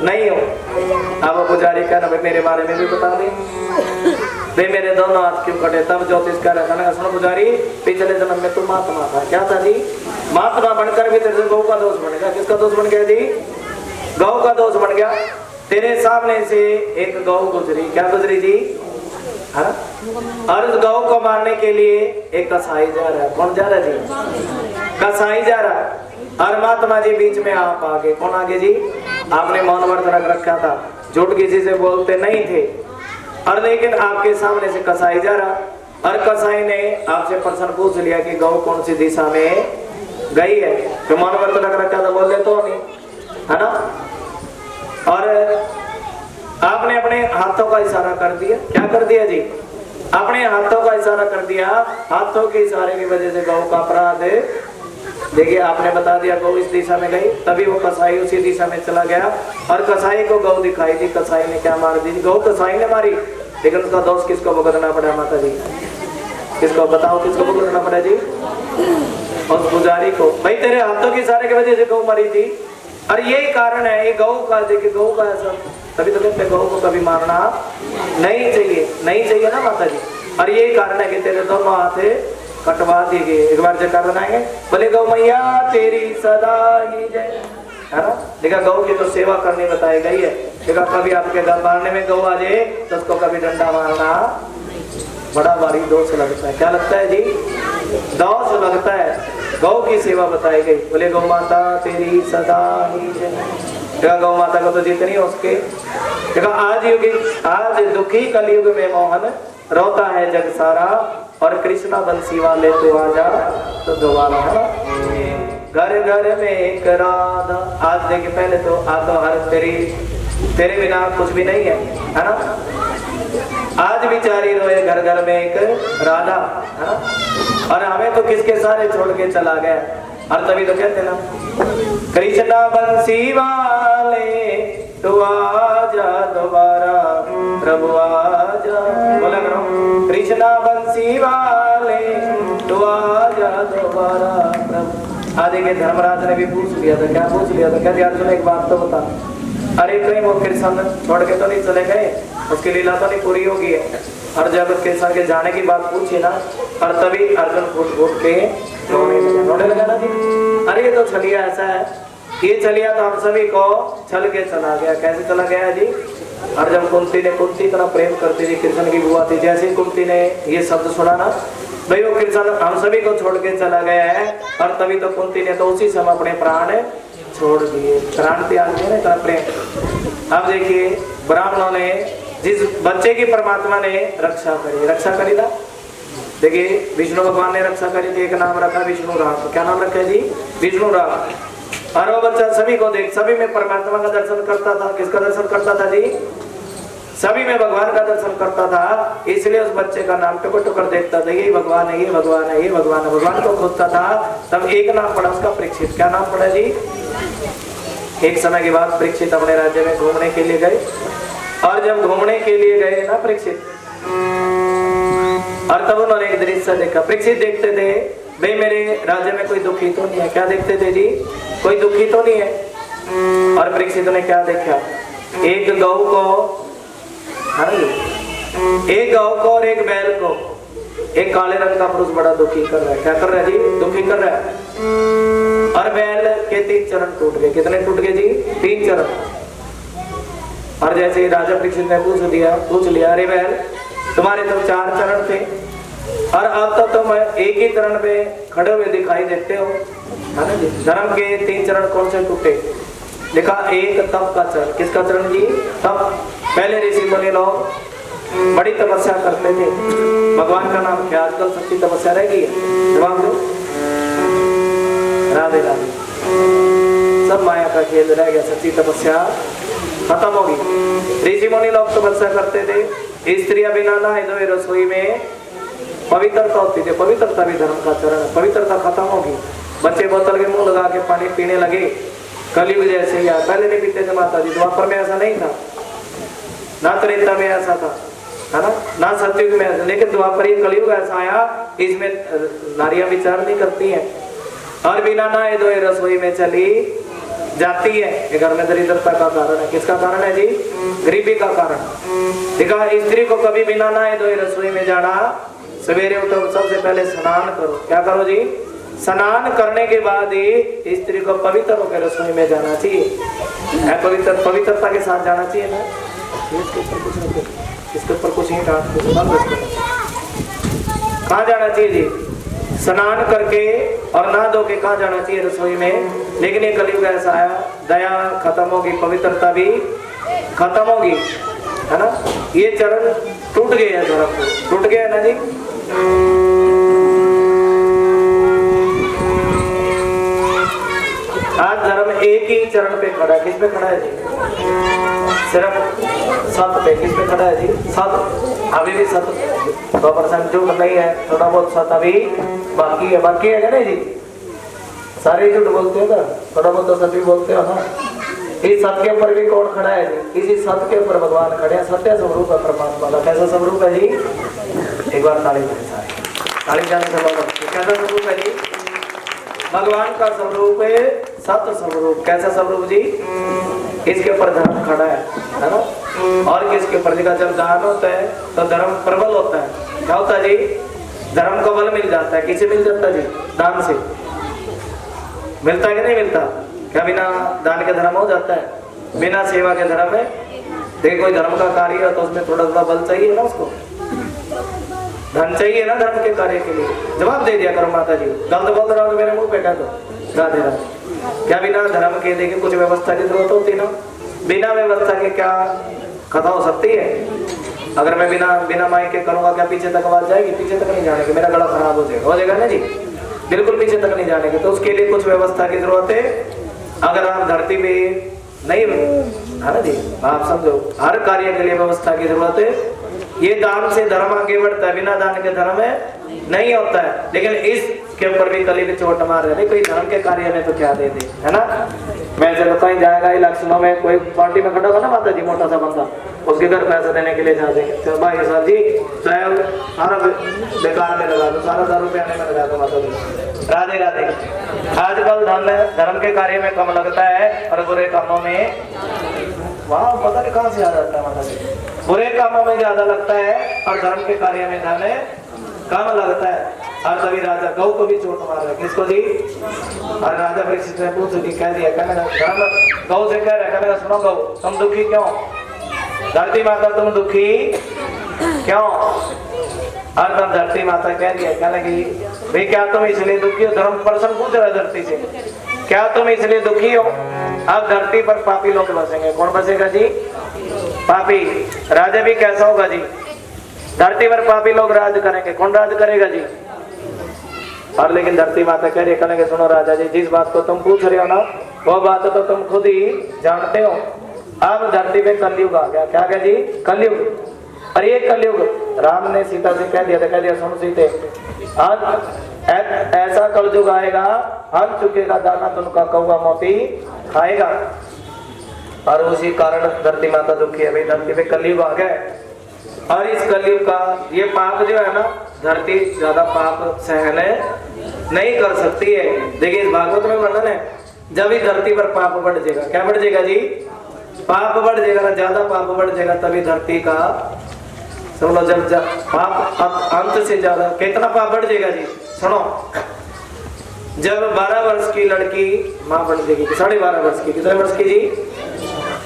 नहीं हूँ। अब पुजारी कहना भाई मेरे बारे में भी बता दे, भाई मेरे दोनों हाथ क्यों कटे? तब ज्योतिष कह रहा था, सुनो पुजारी, पिछले जन्म में तू महात्मा था। क्या था जी? महात्मा बनकर भी तेरे से गौ का दोष बन गया। किसका दोष बन गया जी? गौ का दोष बन गया। तेरे सामने से एक गौ गुजरी। क्या गुजरी जी? है ना? और उस गौ को मारने के लिए एक कसाई जा रहा है। कौन जा रहा है जी? कसाई जा रहा है। और महात्मा जी बीच में आप आगे। कौन आगे जी? आपने मौन व्रत रख रखा था, झूठ किसी से बोलते नहीं थे। और लेकिन आपके सामने से कसाई जा रहा, और कसाई ने आपसे प्रश्न पूछ लिया कि गौ कौन सी दिशा में गई है। तो मौन व्रत रख रखा था, बोले तो नहीं, है ना? और आपने अपने हाथों का इशारा कर दिया। क्या कर दिया जी? अपने हाथों का इशारा कर दिया। हाथों के इशारे की वजह से गौ का अपराध, देखिए आपने बता दिया गौ इस दिशा में गई, तभी वो कसाई उसी दिशा में चला गया और कसाई को गौ दिखाई दी। कसाई ने क्या मार दी? गौ कसाई ने मारी, लेकिन उसका दोष किसको भुगतना पड़ा माता जी? किसको बताओ, किसको भुगतना पड़ा जी? उस पुजारी को। भाई तेरे हाथों के इशारे की वजह से गौ मरी थी, और यही कारण है ये गौ का। देखिए गौ का ऐसा, तभी तो कहते गौ को कभी मारना नहीं चाहिए, नहीं चाहिए ना माता जी। और यही कारण है कि तेरे दोनों हाथ कटवा दिए गए। एक बार जयकार बनाएंगे, बोले गौ मैया तेरी सदा ही जय, है ना? देखा गौ की तो सेवा करनी बताई गई है। देखा कभी आपके घर मारने में गौ आ जाए तो उसको कभी डंडा मारना बड़ा भारी दोष लगता है। क्या लगता है जी? दोष लगता है। गौ की सेवा बताई गई। बोले गौ माता तेरी सदा ही जय। देखा गौ माता को तो जितनी हो सके। देखा आज दुखी कलयुग में मोहन रोता है जग सारा, और कृष्णा बंसी वाले तो आजा तो दोबारा, है ना? घर घर में एक राधा। आज देखिए पहले तो हर तेरे बिना कुछ भी नहीं है ना? आज बिचारी रोए घर घर में एक राधा, है ना? और हमें तो किसके सारे छोड़ के चला गया। और तभी तो कहते ना, कृष्णा बंसी वाले तू आजा दोबारा, प्रभु आजा। बोला करो, कृष्णा बंसी वाले तू आजा दोबारा प्रभु। आगे के धर्मराज ने भी पूछ लिया था। क्या पूछ लिया था? कहते अर्जुन एक बात तो बता, अरे कहीं वो कृष्ण छोड़ के तो नहीं चले गए? उसकी लीला तो नहीं पूरी होगी है? और जब कृष्ण के जाने की बात पूछी ना, और तभी अर्जुन फूट फूट के रोने लगा ना जी। अरे ये तो छलिया ऐसा है, ये चलिया तो हम सभी को छल के चला गया। कैसे चला गया जी? और जब कुंती इतना प्रेम करती थी, कृष्ण की बुआ थी, जैसे ही कुंती ने ये शब्द सुना ना, भाई वो कृष्ण हम सभी को छोड़ के चला गया है। और तभी तो कुंती ने तो उसी समय अपने प्राण छोड़ दिए, प्राण त्याग दिए ना, प्रेम। अब देखिए ब्राह्मणों ने जिस बच्चे की परमात्मा ने रक्षा करी ना, देखिए विष्णु भगवान ने रक्षा करी थी। एक नाम रखा विष्णु राम। क्या नाम रखा है जी? विष्णु राम। और वो बच्चा सभी को देख, सभी में परमात्मा का दर्शन करता था। किसका दर्शन करता था जी? सभी में भगवान का दर्शन करता था। इसलिए उस बच्चे का नाम टुकर टुकर देखता था, ये भगवान है, ये भगवान है, ये भगवान है। भगवान को खोजता था। तब एक नाम पड़ा उसका परीक्षित। क्या नाम पड़ा जी? एक समय के बाद परीक्षित अपने राज्य में घूमने के लिए गए। और जब घूमने के लिए गए ना परीक्षित, और तब उन्होंने एक दृश्य देखा। परीक्षित देखते थे, भाई मेरे राज्य में कोई दुखी तो नहीं है। क्या देखते थे जी? कोई दुखी तो नहीं है। और परीक्षित ने क्या देखा? एक गौ को और एक बैल को एक काले रंग का पुरुष बड़ा दुखी कर रहा है। क्या कर रहा है जी? दुखी कर रहा है। और बैल के 3 चरण टूट गए। कितने टूट गए जी? 3 चरण। और जैसे ही राजा परीक्षित ने पूछ लिया अरे बैल तुम्हारे तो 4 चरण थे और अब तो तुम एक ही चरण पे खड़े हुए दिखाई देते हो, है ना जी? धर्म के 3 चरण कौन से टूटे? लिखा एक तप का चरण। किसका चरण जी? तप। पहले ऋषि मुनि लोग बड़ी तपस्या करते थे, भगवान का नाम क्या आजकल सच्ची तपस्या रह गई है? जवाब दो। राधे राधे। सब माया का खेल रह गया, सच्ची तपस्या खत्म होगी। ऋषि मुनि लोग तपस्या करते थे, स्त्रियां बिना नहाए धोए रसोई में पवित्रता होती थी। पवित्रता भी धर्म का चरण है। पवित्रता खत्म होगी। बच्चे बोतल के मुंह लगा के पानी पीने लगे, कलयुग जैसे ही आया। पहले नहीं पीते थे माता जी, द्वापर में ऐसा नहीं था, ना त्रेता में ऐसा था, है ना, ना सतयुग में ऐसा। लेकिन द्वापर कलयुग ऐसा आया, इसमें नारियां विचार नहीं करती हैं और बिना नहाए धोए रसोई में चली जाती है। ये घर में दरिद्रता का कारण है। किसका कारण है जी? गरीबी का कारण। देखा, स्त्री को कभी बिना नहाए धोए रसोई में जाना, सवेरे उठो सबसे पहले स्नान करो। क्या करो जी? स्नान करने के बाद ही स्त्री को पवित्र होकर रसोई में जाना चाहिए। पवित्रता के साथ जाना चाहिए ना। इसके ऊपर कुछ नहीं कहाँ जाना चाहिए जी? स्नान करके और नहा धो के कहाँ जाना चाहिए? रसोई में। लेकिन ये कलयुग ऐसा आया, दया खत्म होगी, पवित्रता भी खत्म होगी, है ना। ये चरण टूट गए हैं, धर्म टूट गया है ना जी। आज धर्म एक ही चरण पे खड़ा है। किस पे खड़ा है जी? सिर्फ सत पे। किस पे खड़ा है जी? सत। अभी भी सत 100% झूठ नहीं है, थोड़ा बहुत सत अभी बाकी है। बाकी है ना जी? सारे झूठ बोलते हो ना, थोड़ा बहुत तो सत भी बोलते हो ना। इस सत के ऊपर भी कौन खड़ा है जी? इसी सत के ऊपर भगवान खड़े हैं। सत्य स्वरूप है परमात्मा का। कैसा स्वरूप है जी? एक बार ताली जाने से बोलो, कैसा स्वरूप है जी? भगवान का स्वरूप है सत्य स्वरूप। कैसा स्वरूप जी? इसके ऊपर धर्म खड़ा है ना। और किसके ऊपर? जब दान होता है तो धर्म प्रबल होता है। क्या होता है जी? धर्म को बल मिल जाता है। किसे मिल जाता है जी? दान से मिलता है कि नहीं मिलता? क्या बिना दान के धर्म हो जाता है? बिना सेवा के धर्म है? देखो, कोई धर्म का कार्य है तो उसमें थोड़ा थोड़ा बल चाहिए ना, उसको धन चाहिए ना धर्म के कार्य के लिए। जवाब दे दिया करो माता जी। गलत बोल रहा हूँ तो मेरे मुंह पे कह दो। राधे राधे। क्या बिना धर्म के देखिए कुछ व्यवस्था की जरूरत होती ना? बिना व्यवस्था के क्या कथा हो सकती है? अगर मैं बिना माइक के करूंगा, क्या पीछे तक आवाज जाएगी? पीछे तक नहीं जाने की, मेरा गला खराब हो जाएगा ना जी। बिल्कुल पीछे तक नहीं जाने की। तो उसके लिए कुछ व्यवस्था की जरूरत है। अगर आप धरती पे नहीं, है ना जी, आप समझो, हर कार्य के लिए व्यवस्था की जरूरत है। ये दान से धर्म आगे बढ़ता है, बिना दान के धर्म नहीं होता है। लेकिन इसके ऊपर भी कली भी चोट मार रहे, कोई धर्म के कार्य में तो क्या दे दे, है ना। मैं चलो कहीं जाएगा इलेक्शनों में, कोई पार्टी में खड़ा होगा ना माता जी, मोटा सा बंदा, उसके घर पैसे देने के लिए जा देंगे। तो भाई साहब जी चाहे सारा बेकार में लगा दो, सारा 10 रुपये आने में लगा दो माता जी। राधे राधे। आजकल धर्म के कार्य में कम लगता है और बुरे कामों में, वहाँ पता नहीं कहाँ से आ जाता है माता जी, बुरे कामों में ज्यादा लगता है और धर्म के कार्य में धन कम लगता है। और तभी राजा गौ को भी चोट मार रहा है। किसको जी? और राजा परीक्षित ने पूछ के कह दिया, कहने धर्म गौ से कह रहा है, सुनो गौ, तुम दुखी क्यों? धरती माता तुम दुखी क्यों? और तब धरती माता कह दिया, कहने लगी, भाई क्या तुम इसलिए दुखी हो? धर्म प्रश्न पूछ रहा है धरती से, क्या तुम इसलिए दुखी हो? अब धरती पर पापी लोग बसेंगे। कौन बसेगा जी? पापी। राजा भी कैसा होगा जी? धरती पर पापी लोग राज करेंगे। कौन राज करेगा जी? और लेकिन धरती माता कह रही, कहेंगे सुनो राजा जी, जिस बात को तुम पूछ रहे हो ना, वो बात तो तुम खुद ही जानते हो। अब धरती पे कलयुग आ गया। क्या कह जी? कलयुग। और ये कलयुग राम ने सीता से कह दिया था, कह दिया सुनो सीते, आज ऐसा कलयुग आएगा, हल चुकेगा दाना तुमका कौवा मोती खाएगा। और उसी कारण धरती माता दुखी है। भाई धरती पे कलयुग आ गया और इस कलयुग का ये पाप जो है ना, धरती ज्यादा पाप सहन नहीं कर सकती है। देखिए इस भागवत में वर्णन है, जब ही धरती पर पाप बढ़ जाएगा, क्या बढ़ जाएगा जी? पाप बढ़ जाएगा ना, ज्यादा पाप बढ़ जाएगा, तभी धरती का सुन लो, जब पाप अंत से ज्यादा कितना पाप बढ़ जाएगा जी। सुनो, जब 12 वर्ष की लड़की माँ बन जाएगी, 12.5 वर्ष की, कितने वर्ष की जी,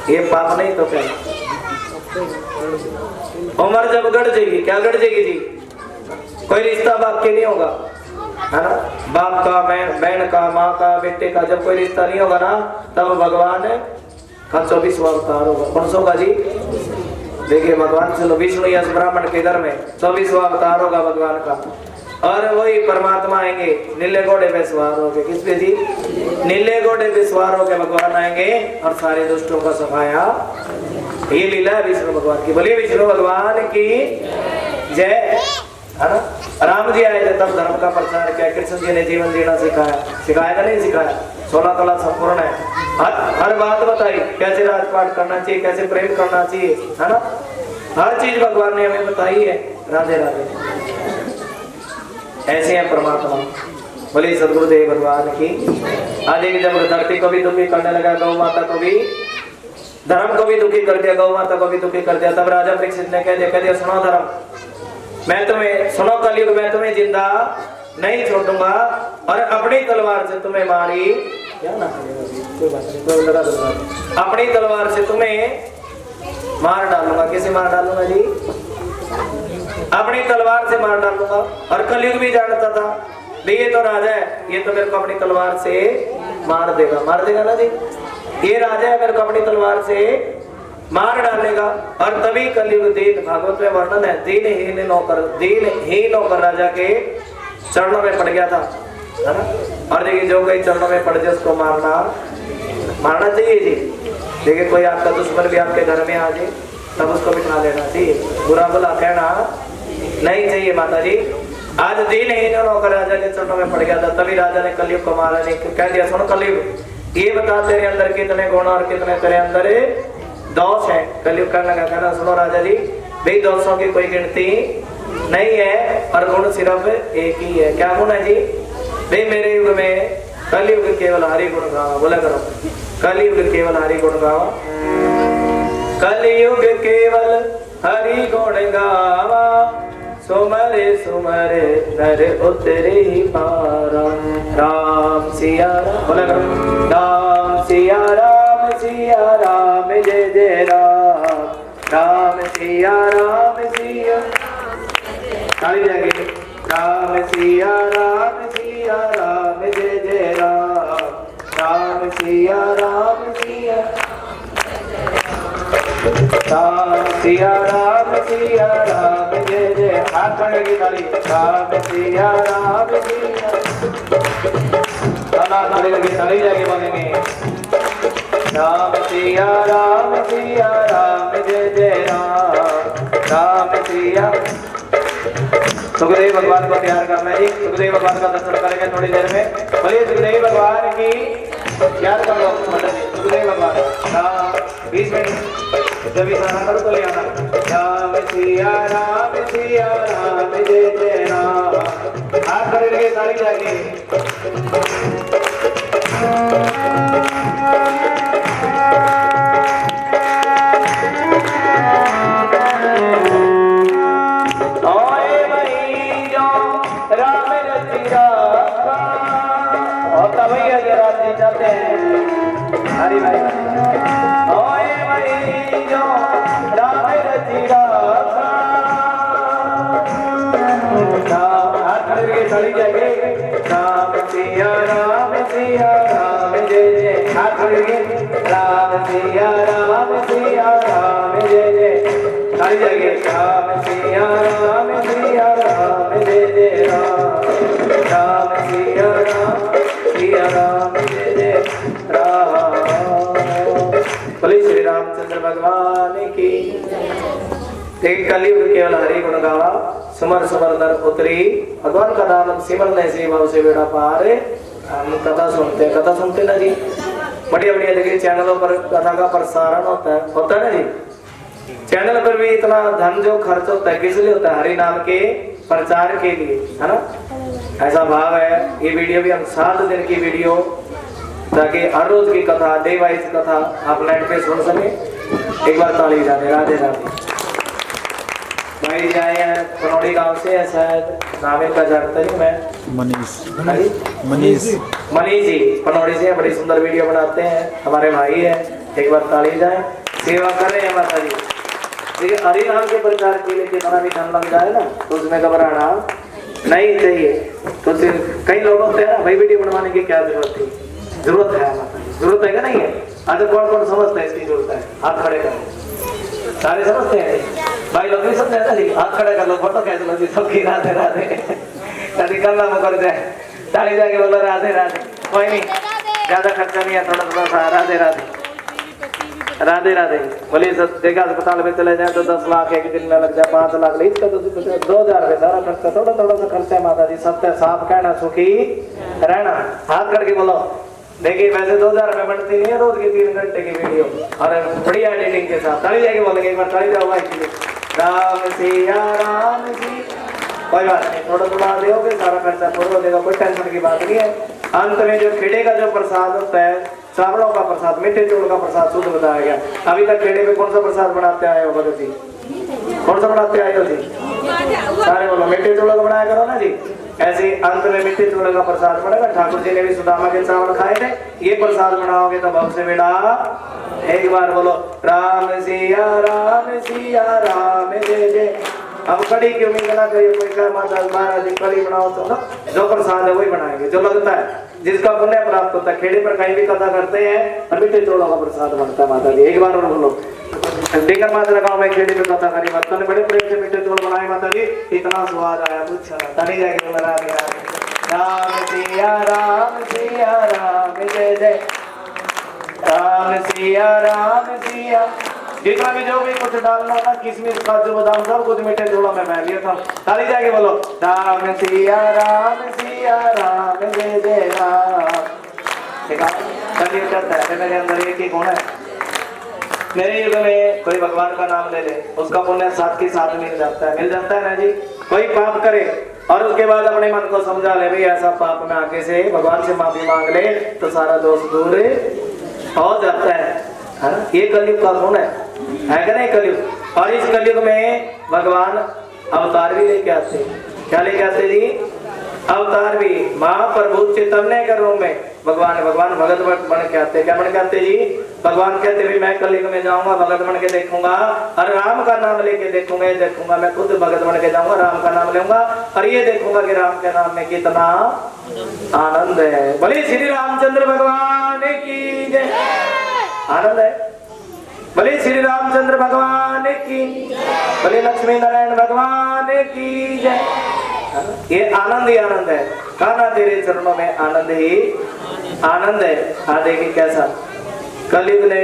ये पाप नहीं तो क्या। उम्र जब गढ़ जाएगी, क्या गढ़ जाएगी जी, कोई रिश्ता बाप के नहीं होगा, है ना, बाप का, बहन का, माँ का, बेटे का, जब कोई रिश्ता नहीं होगा ना, तब भगवान का 24वां अवतार होगा। कौन सा होगा जी, देखिए भगवान, चलो विष्णु यश ब्राह्मण के घर में 24वां अवतार होगा भगवान का, और वही परमात्मा आएंगे नीले घोड़े पे सवार होके। किस पे जी, नीले घोड़े पे सवार होके भगवान आएंगे और सारे दुष्टों का सफाया। ये लीला है विष्णु भगवान की। बोलिए विष्णु भगवान की जय, है ना। राम जी आए थे तब धर्म का प्रचार किया, कृष्ण जी ने जीवन जीना सिखाया, सिखाया का नहीं सिखाया, 16 कला संपूर्ण है, हर बात बताई, कैसे राजपाट करना चाहिए, कैसे प्रेम करना चाहिए, है ना, हर चीज भगवान ने हमें बताई है। राधे राधे। ऐसे हैं परमात्मा। बोले सदगुरुदेव भगवान की। आज एक जब धरती को भी दुखी करने लगा, गौ माता को भी, धर्म को भी दुखी कर दिया, गौ माता को भी दुखी कर दिया, तब राजा परीक्षित ने कह दिया सुनो धर्म, मैं तुम्हें, सुनो कलयुग, मैं तुम्हें जिंदा नहीं छोड़ूंगा और अपनी तलवार से तुम्हें मारी, क्या ना कोई बात नहीं, कोई लगा दूंगा, अपनी तलवार से तुम्हें मार डालूंगा। कैसे मार डालूंगा जी, अपनी तलवार से मार डालूंगा। और कलयुग भी जानता था ये तो राजा है, ये तो मेरे को अपनी तलवार से मार देगा ना जी, ये राजा है, मेरे को अपनी तलवार से मार डालेगा। और तभी कलयुग दीन, भागवत में वर्णन है, दीनहीन नौकर राजा के चरणों में पड़ गया था, है ना। और देखिए जो कोई चरणों में पड़ जाए उसको मारना चाहिए जी। देखिए कोई आपका दुश्मन भी आपके घर में आ जाए तब उसको बिठा लेना चाहिए, बुरा भला कहना नहीं चाहिए माता जी। आज दीनहीन नौकर राजा के चरणों में पड़ गया था, तभी राजा ने कलयुग को मारा नहीं, कह दिया सुनो कलयुग, ये बता तेरे अंदर कितने गुण और कितने तेरे अंदर दोष है। कलयुग करने लगा, कहना सुनो राजा जी, भाई दोषों की कोई गिनती नहीं है और गुण सिर्फ एक ही है। क्या गुण है जी, भाई मेरे युग में कलयुग केवल हरि गुण गावा, बोला करो, कलयुग केवल हरि गुण गावा, कलयुग केवल हरि गुण गावा, सुमरे सुमरे नर उतरे ही पारा, राम सिया राम, बोला करो, राम सिया राम, सिया राम जय जय राम, राम सिया राम, सिया ताली जाके, राम सिया राम, सिया राम जय जय राम, राम सिया राम, सिया राम जय जय, हाथ पकड़ के ताली, राम सिया राम, ताली लगी, ताली जाके बोलेंगे, राम सिया राम, सिया राम जय जय राम, राम सिया। सुखदेव भगवान को प्यार करना है, सुखदेव भगवान का दर्शन करेंगे थोड़ी देर में। बोलिए सुखदेव भगवान की प्यार कर लो, सुखदेव भगवान 20 मिनट जब इशारा करो तो ले आना, राम सिया राम, सिया राम जय जय राम, हाथ खड़े लगे ताली जाके, हरी भाई ओए भाई जो राम रची राखा, हाथ खड़े के चली जाएंगे, राम सिया राम, सिया राम जय जय, हाथ खड़े के, राम सिया राम, सिया राम जय जय, चली जाएंगे, राम सिया राम, सिया राम जय जय राम, राम सिया राम, सिया राम जय जय राम। बोले श्री रामचंद्र भगवान की। कलयुग केवल हरि गुण गावा, सुमर सुमर नर उतरी, भगवान का नाम सिमरने से भाव से बेड़ा पार। हम कथा सुनते ना जी, बढ़िया बढ़िया देखिए चैनलों पर कथा का प्रसारण होता है ना जी। चैनल पर भी इतना धन जो खर्च होता है किस लिए होता है, हरि नाम के प्रचार के लिए, है ना। ऐसा भाव है। ये वीडियो भी हम 7 दिन की वीडियो, ताकि हर रोज की कथा, डे वाइज कथा आप नेट पे सुन सके। एक बार ताली जाने, राधे राधे। भाई जी आए हैं पनौड़ी गांव से है, शायद नाम इनका जानता नहीं मैं। मनीष मनीष जी पनौड़ी से बड़ी सुंदर वीडियो बनाते हैं, हमारे भाई है। एक बार ताली जाए, सेवा कर रहे हैं माता जी। देखिए हरि नाम के प्रचार के लिए जितना भी धन लग जाए ना तो उसमें घबराना नहीं चाहिए। तो कई लोग होते हैं ना भाई वीडियो बनवाने की क्या जरूरत थी, जरूरत है माता जी, जरूरत है क्या नहीं है? आज कौन कौन समझता है इसकी जरूरत है? हाथ खड़े करो, सारे समझते हैं भाई लोग नहीं समझते ना जी, हाथ खड़े कर लो, फोटो कैसे लो जी सबकी। राधे राधे कभी करना मुकर जाए, ताली जाके बोलो राधे राधे। कोई नहीं, ज्यादा खर्चा नहीं है, थोड़ा थोड़ा सा राधे राधे राधे राधे। बोलिए देखा अस्पताल में चले जाए तो 10 लाख एक दिन में लग जाए, 5 लाख ले, इसका तो 2000 रुपये सारा खर्चा, थोड़ा थोड़ा सा खर्चा है माता जी। सत्य साफ कहना, सुखी रहना। हाथ करके बोलो। देखिए वैसे 2000 रुपये बढ़ती नहीं है रोज की 3 घंटे की वीडियो और बढ़िया एडिटिंग के साथ। ताली जाके बोलेंगे, एक बार ताली जाओ भाई के लिए। राम सिया राम जी। कोई बात नहीं, थोड़ा थोड़ा दोगे सारा खर्चा थोड़ा हो जाएगा, कोई टेंशन की बात नहीं है। अंत में जो खेड़े का जो प्रसाद होता है, चावलों का प्रसाद, मीठे चौल का प्रसाद शुद्ध बताया गया। अभी तक खेड़े में कौन सा प्रसाद बनाते आए हो भगत जी? कौन सा बनाते आए हो जी? सारे बोलो मीठे चौल का बनाया करो ना जी। ऐसे अंत में मीठे चौल का प्रसाद बनेगा। ठाकुर जी ने भी सुदामा के चावल खाए थे, ये प्रसाद बनाओगे तो भव से बेड़ा। एक बार बोलो राम सिया राम जय जय। अब कड़ी की उम्मीद ना करिए, कोई कहे माता महाराज जी कड़ी बनाओ तो ना, जो प्रसाद है वही बनाएंगे जो लगता है, जिसका पुण्य प्राप्त होता है। खेड़े पर कहीं भी कथा करते हैं और मीठे चौलों का प्रसाद बनता है माता जी। एक बार और बोलो, देकर माता गाँव में खेड़े में कथा करी, माता ने बड़े प्रेम से मीठे चौल बनाए माता जी, इतना स्वाद आया कुछ तनी जाके बोला राधे राधे। राम सिया राम जय जय। राम सिया जितना भी जो भी कुछ डालना था, किशमिश काजू बादाम सब कुछ मीठे चौलों में मैं लिया था। ताली जाके बोलो राम सिया राम जय जय राम। कहता है मेरे अंदर एक ही गुण है, मेरे युग में कोई भगवान का नाम ले ले उसका पुण्य साथ के साथ मिल जाता है ना जी। कोई पाप करे और उसके बाद अपने मन को समझा ले भाई ऐसा पाप में आगे से भगवान से माफी मांग ले तो सारा दोष दूर हो जाता है ना। ये कलयुग का गुण है क्या नहीं? कलयुग। और इस कलयुग में भगवान अवतार भी लेके आते। क्या लेके आते जी? अवतार भी। महाप्रभु चैतन्य के रूप में भगवान भगत बन के आते। क्या बन के आते जी? भगवान कहते भी मैं कलयुग में जाऊंगा, भगत बन के देखूंगा और राम का नाम लेके देखूंगा। मैं खुद भगत बन के जाऊंगा, राम का नाम लूंगा और ये देखूंगा कि राम के नाम में कितना आनंद है। बोले श्री रामचंद्र भगवान की जय। आनंद है। बोले श्री रामचंद्र भगवान की, बोले लक्ष्मी नारायण भगवान की जय। ये आनंद ही आनंद है। कान्हा तेरे चरणों में आनंद ही आनंद है। हाँ देखिए कैसा कलयुग ने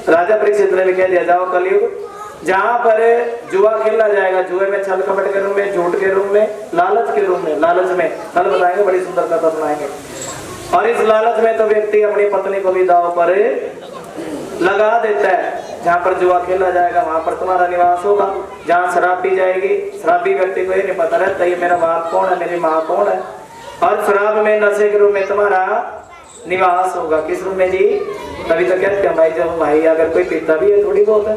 राजा परीक्षित ने भी कह दिया, जाओ कलयुग जहाँ पर जुआ खेला जाएगा, जुए में छल कपट के रूप में, झूठ के रूप में, लालच के रूप में, लालच में कल बताएंगे, बड़ी सुंदर कथा सुनाएंगे। और इस लालच में तो व्यक्ति अपनी पत्नी को भी दाव पर लगा देता है। जहाँ पर जुआ खेला जाएगा वहां पर तुम्हारा निवास होगा। जहाँ शराब पी जाएगी, शराबी व्यक्ति को ये नहीं पता रहता ये मेरा बाप कौन है, मेरी माँ कौन है। और शराब में नशे के रूप में तुम्हारा निवास होगा। किस रूप में जी? तभी तो कहते हैं भाई जब भाई अगर कोई पीता भी है थोड़ी बहुत है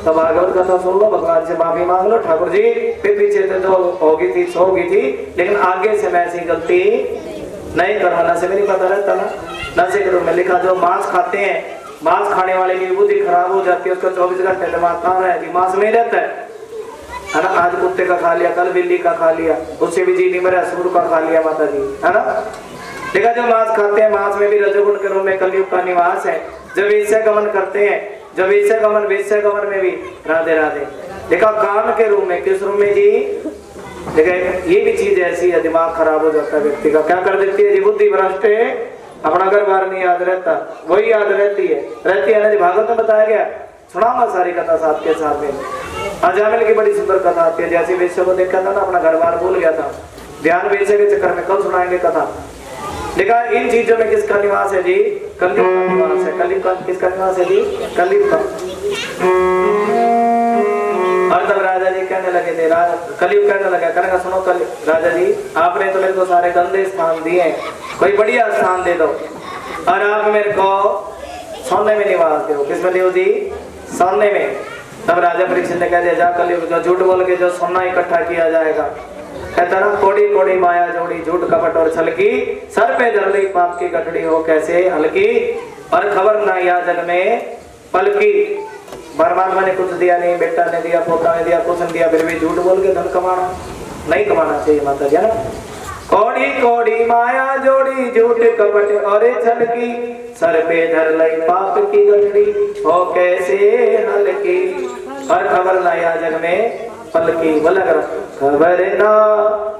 तो भागवत कथा सुन लो, भगवान से माफी मांग लो, ठाकुर जी फिर पीछे से जो होगी थी सो होगी थी, लेकिन आगे से मैं ऐसी गलती नहीं करवाना। नशे में नहीं पता रहता ना, नशे के रूप में लिखा जो मांस खाते हैं, मांस खाने वाले की बुद्धि खराब हो जाती है, उसका 24 घंटे दिमाग कहाँ है जी? मांस में रहता है ना। आज कुत्ते का खा लिया, कल बिल्ली का खा लिया, उससे भी जी नहीं मरा, सूर का खा लिया माता जी, है ना। देखा जो मांस खाते हैं, मांस में भी रजोगुण के रूप में कलयुग का निवास है। जब वेश्या गमन करते हैं, जब वेश्या गमन में भी राधे राधे। देखा काम के रूप में, किस रूप में जी? देखा ये भी चीज ऐसी है, दिमाग खराब हो जाता है व्यक्ति का। क्या कर देती है जी? बुद्धि भ्रष्ट है, अपना घर बार नहीं याद रहता, वही याद रहती है ना जी। भागवत में बताया गया, सुनाऊंगा सारी कथा साथ के साथ में। अजामिल की बड़ी सुंदर कथा आती है। जैसे वेश्या को देखा था ना, अपना घर बार भूल गया था, ध्यान वेश्या के चक्कर में। कल सुनाएंगे कथा। देखा इन चीजों में किसका निवास है जी? कलयुग का निवास है। कलयुग का किसका निवास है जी? कलयुग का। और तब राजा जी कहने लगे थे, कलयुग कहने लगा, कहने सुनो राजा जी आपने तो मेरे को सारे गंदे स्थान दिए, कोई बढ़िया स्थान दे दो और आप मेरे को सोने में निवास दो। किसमें दो जी? सोने में। तब राजा परीक्षित ने कह दिया जा कलयुग जो झूठ बोल के जो सोना इकट्ठा किया जाएगा, कहता ना कोड़ी कोड़ी माया जोड़ी झूठ कपट और छल की, सर पे धर ली पाप की गठड़ी हो कैसे हल्की, और खबर ना या जग में पल की। परमात्मा ने कुछ दिया नहीं, बेटा ने दिया, पोता ने दिया, कुछ नहीं दिया, फिर भी झूठ बोल के धन कमाना नहीं कमाना चाहिए माता जी, है ना। कोड़ी कोड़ी माया जोड़ी झूठ कपट और छल की, सर पे धर लई पाप की गठड़ी हो कैसे हल्की, और खबर ना या जग में पल की। बोला करो खबर ना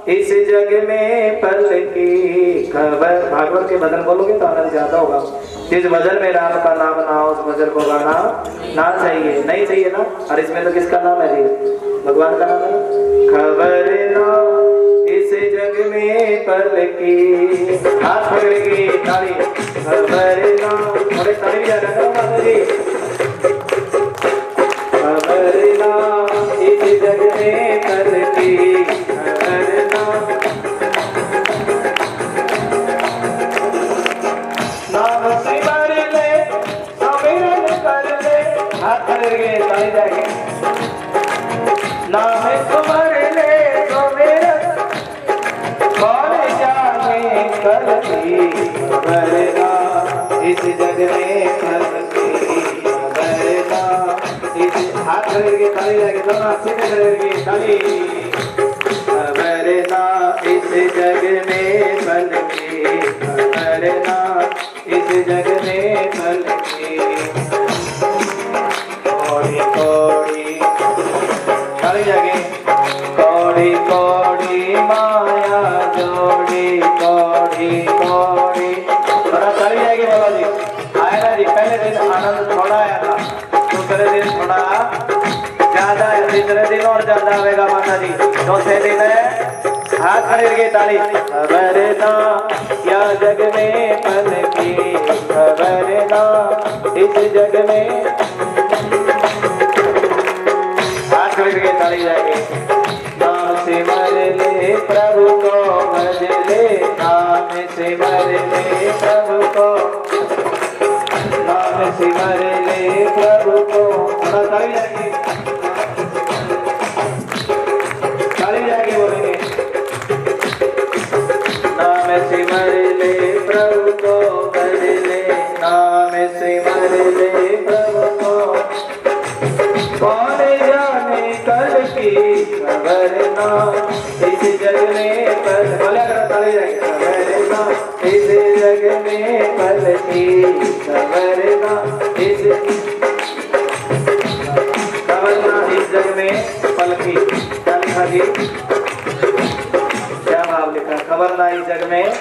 इस जग में पल की खबर। भागवत के भजन बोलोगे तो आनंद ज्यादा होगा। जिस भजन में राम का नाम ना हो उस भजन को गाना ना चाहिए, नहीं चाहिए ना। और इसमें तो किसका नाम है जी? भगवान का नाम है। खबर ना इस जग में पल की, हाथ पकड़ के ताली, खबर ना, थोड़े ताली भी आ रहा है माता जी। खबर ना इस जग में पल की, खबर ना, नाम सिमर ले सिमरन कर ले, हाथ पकड़ के ताली जाएंगे। नाम सिमर ले सिमरन कौन जाने कल की, खबर ना इस जग में कल की, खबर ना इस, हाथ करेंगे ताली जाएंगे, दोनों हाथ सीधे करेंगे ताली, खबर ना इस जग में कल की, खबर ना इस जग में कल की, कोड़ी कोड़ी ताली जाएंगे, कोड़ी कोड़ी माया जोड़ी, कोड़ी कोड़ी, थोड़ा चली जाएगी बाबा जी। आएगा जी, पहले दिन आनंद थोड़ा आया था, दूसरे दिन थोड़ा ज्यादा है, तीसरे दिन और ज्यादा आएगा माता जी। चौथे दिन है हाथ खड़े के ताली, खबर ना या जग में पल की, खबर ना इस जग में, हाथ खड़े के ताली जाएगी। नाम सिमर ले प्रभु को भज ले, नाम सिमर ले प्रभु को, नाम सिमर ले प्रभु को, ताली जाएगी, ताली जाएगी बोलेंगे। नाम सिमर ले प्रभु को भज ले, नाम सिमर ले प्रभु को, कौन जाने कल की, खबर ना इस जग में पल, बोला करो ताली जाएगी, खबर ना इस जग में पल की, खबर ना इस, खबर ना इस जग में पल की। क्या लिखा जी? क्या भाव लिखा? खबर ना इस जग में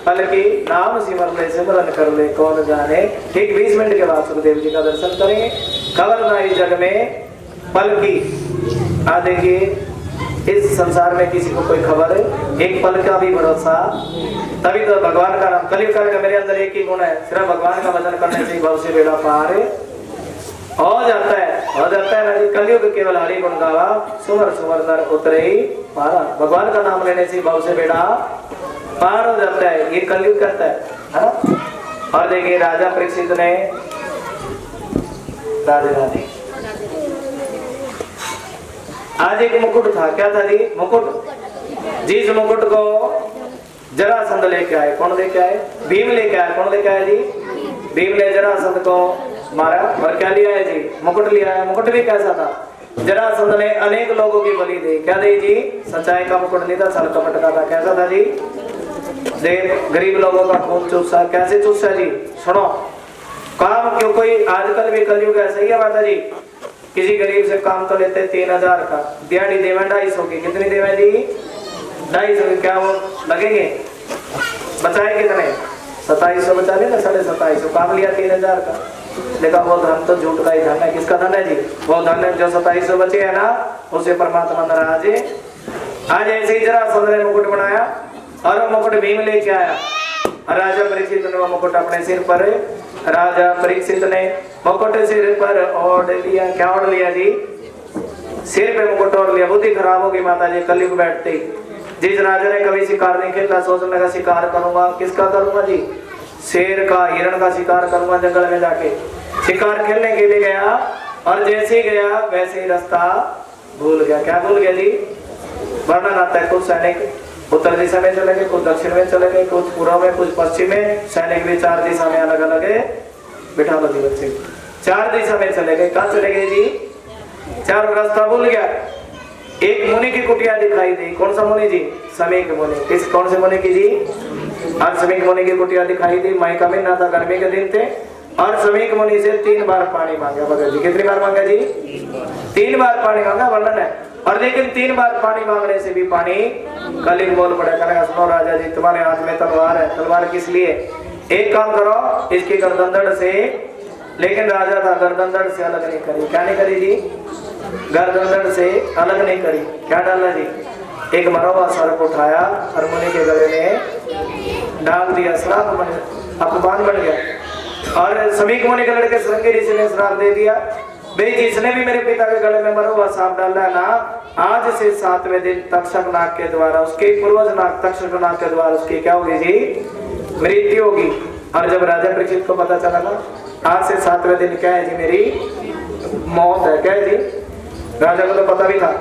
पल की, नाम सिमर ले सिमरन कर ले कौन जाने। ठीक 20 मिनट के बाद सुखदेव जी का दर्शन करेंगे। खबर ना इस जग में पल की। आ देखिए इस संसार में किसी को कोई खबर है, एक पल का भी भरोसा, तभी तो भगवान का नाम। कलयुग का मेरे अंदर एक ही गुण है, सिर्फ भगवान का भजन करने से भव से बेड़ा पार हो जाता है ना जी। कलयुग केवल हरि गुण गावा, सुमर सुमर नर उतरे ही पारा। भगवान का नाम लेने से भव से बेड़ा पार हो जाता है, ये कलयुग करता है ना। और देखिए राजा परीक्षित ने, राधे राधे, आज एक मुकुट था। क्या था जी? मुकुट। जिस मुकुट को जरासंध लेके आए, कौन लेके आए? भीम लेके आए। कौन लेके आए जी? भीम ने जरासंध को मारा और क्या लिया है जी? मुकुट लिया है। मुकुट भी कैसा था? जरासंध ने अनेक लोगों की बलि दी। क्या दी जी? सच्चाई का मुकुट नहीं था, छल कपट का था। कैसा था जी? देख गरीब लोगों का खून चूसा। कैसे चूसा जी? सुनो, काम क्यों, कोई आजकल भी कलयुग ऐसा ही है माता जी। किसी गरीब से काम तो लेते 3000 का, दिहाड़ी देवे 250 की। कितनी देवे जी? 250। क्या वो लगेंगे? बचाए कितने? 2700 बचा ले ना, 2750। काम लिया 3000 का, देखा वो धन तो झूठ का ही धन है। किसका धन है जी? वो धन है जो 2700 बचे है ना, उसे परमात्मा नाराज है। आज ऐसे ही जरासंध ने मुकुट बनाया और वो मुकुट भीम लेके आया। राजा परीक्षित ने वो मुकुट अपने सिर पर, राजा परीक्षित ने मुकुट सिर पर ओढ़ लिया। क्या ओढ़ लिया जी? सिर पे मुकुट ओढ़ लिया। बुद्धि खराब होगी माता जी कलयुग बैठते ही। जिस राजा ने कभी शिकार नहीं खेला, सोचने लगा शिकार करूंगा। किसका करूंगा जी? शेर का, हिरण का शिकार करूंगा। जंगल में जाके शिकार खेलने के लिए गया और जैसे ही गया वैसे ही रास्ता भूल गया। क्या भूल गया जी? वर्णन आता है, कुछ सैनिक उत्तर दिशा में चले गए, कुछ दक्षिण में चले गए, कुछ पूर्व में, कुछ पश्चिम में। सैनिक भी 4 दिशा में अलग अलग है। बिठा लो जी बच्चे, 4 दिशा में चले गए। कहाँ चले गए जी? 4 रास्ता भूल गया। एक मुनि की कुटिया दिखाई दी। कौन सा मुनि जी? समीक मुनि। किस कौन से मुनि की जी? और समीक मुनि की कुटिया दिखाई दी। मई का महीना था, गर्मी के दिन थे, और समीक मुनि से 3 बार पानी मांगा भगत जी। कितनी बार मांगा जी? 3 बार पानी मांगा, वर्णन है। और लेकिन 3 बार पानी मांगने से भी पानी कलिंग बोल पड़े। करेगा, सुनो राजा जी, तुम्हारे हाथ में तलवार है। तलवार किस लिए? एक काम करो, इसकी गर्दन से, लेकिन राजा था, गर्दन से अलग नहीं करी। क्या नहीं करी जी? गर्दन से अलग नहीं करी। क्या डाला जी? एक मरा हुआ सर्प उठाया और मुनि के गले में डाल दिया। श्राप बन, अपमान बन गया। और समीक मुनि के लड़के श्रृंगी ऋषि ने श्राप दे दिया, भाई जिसने भी मेरे पिता के गले में मरा हुआ सांप डाला है ना, आज से 7वें दिन तक्षक नाग के द्वारा, उसके पूर्वज नाग तक्षक नाग के द्वारा उसकी क्या होगी जी? मृत्यु होगी। और जब राजा परीक्षित को पता चला ना, आज से 7वें दिन क्या है जी? मेरी मौत है। क्या है जी? राजा को तो पता भी था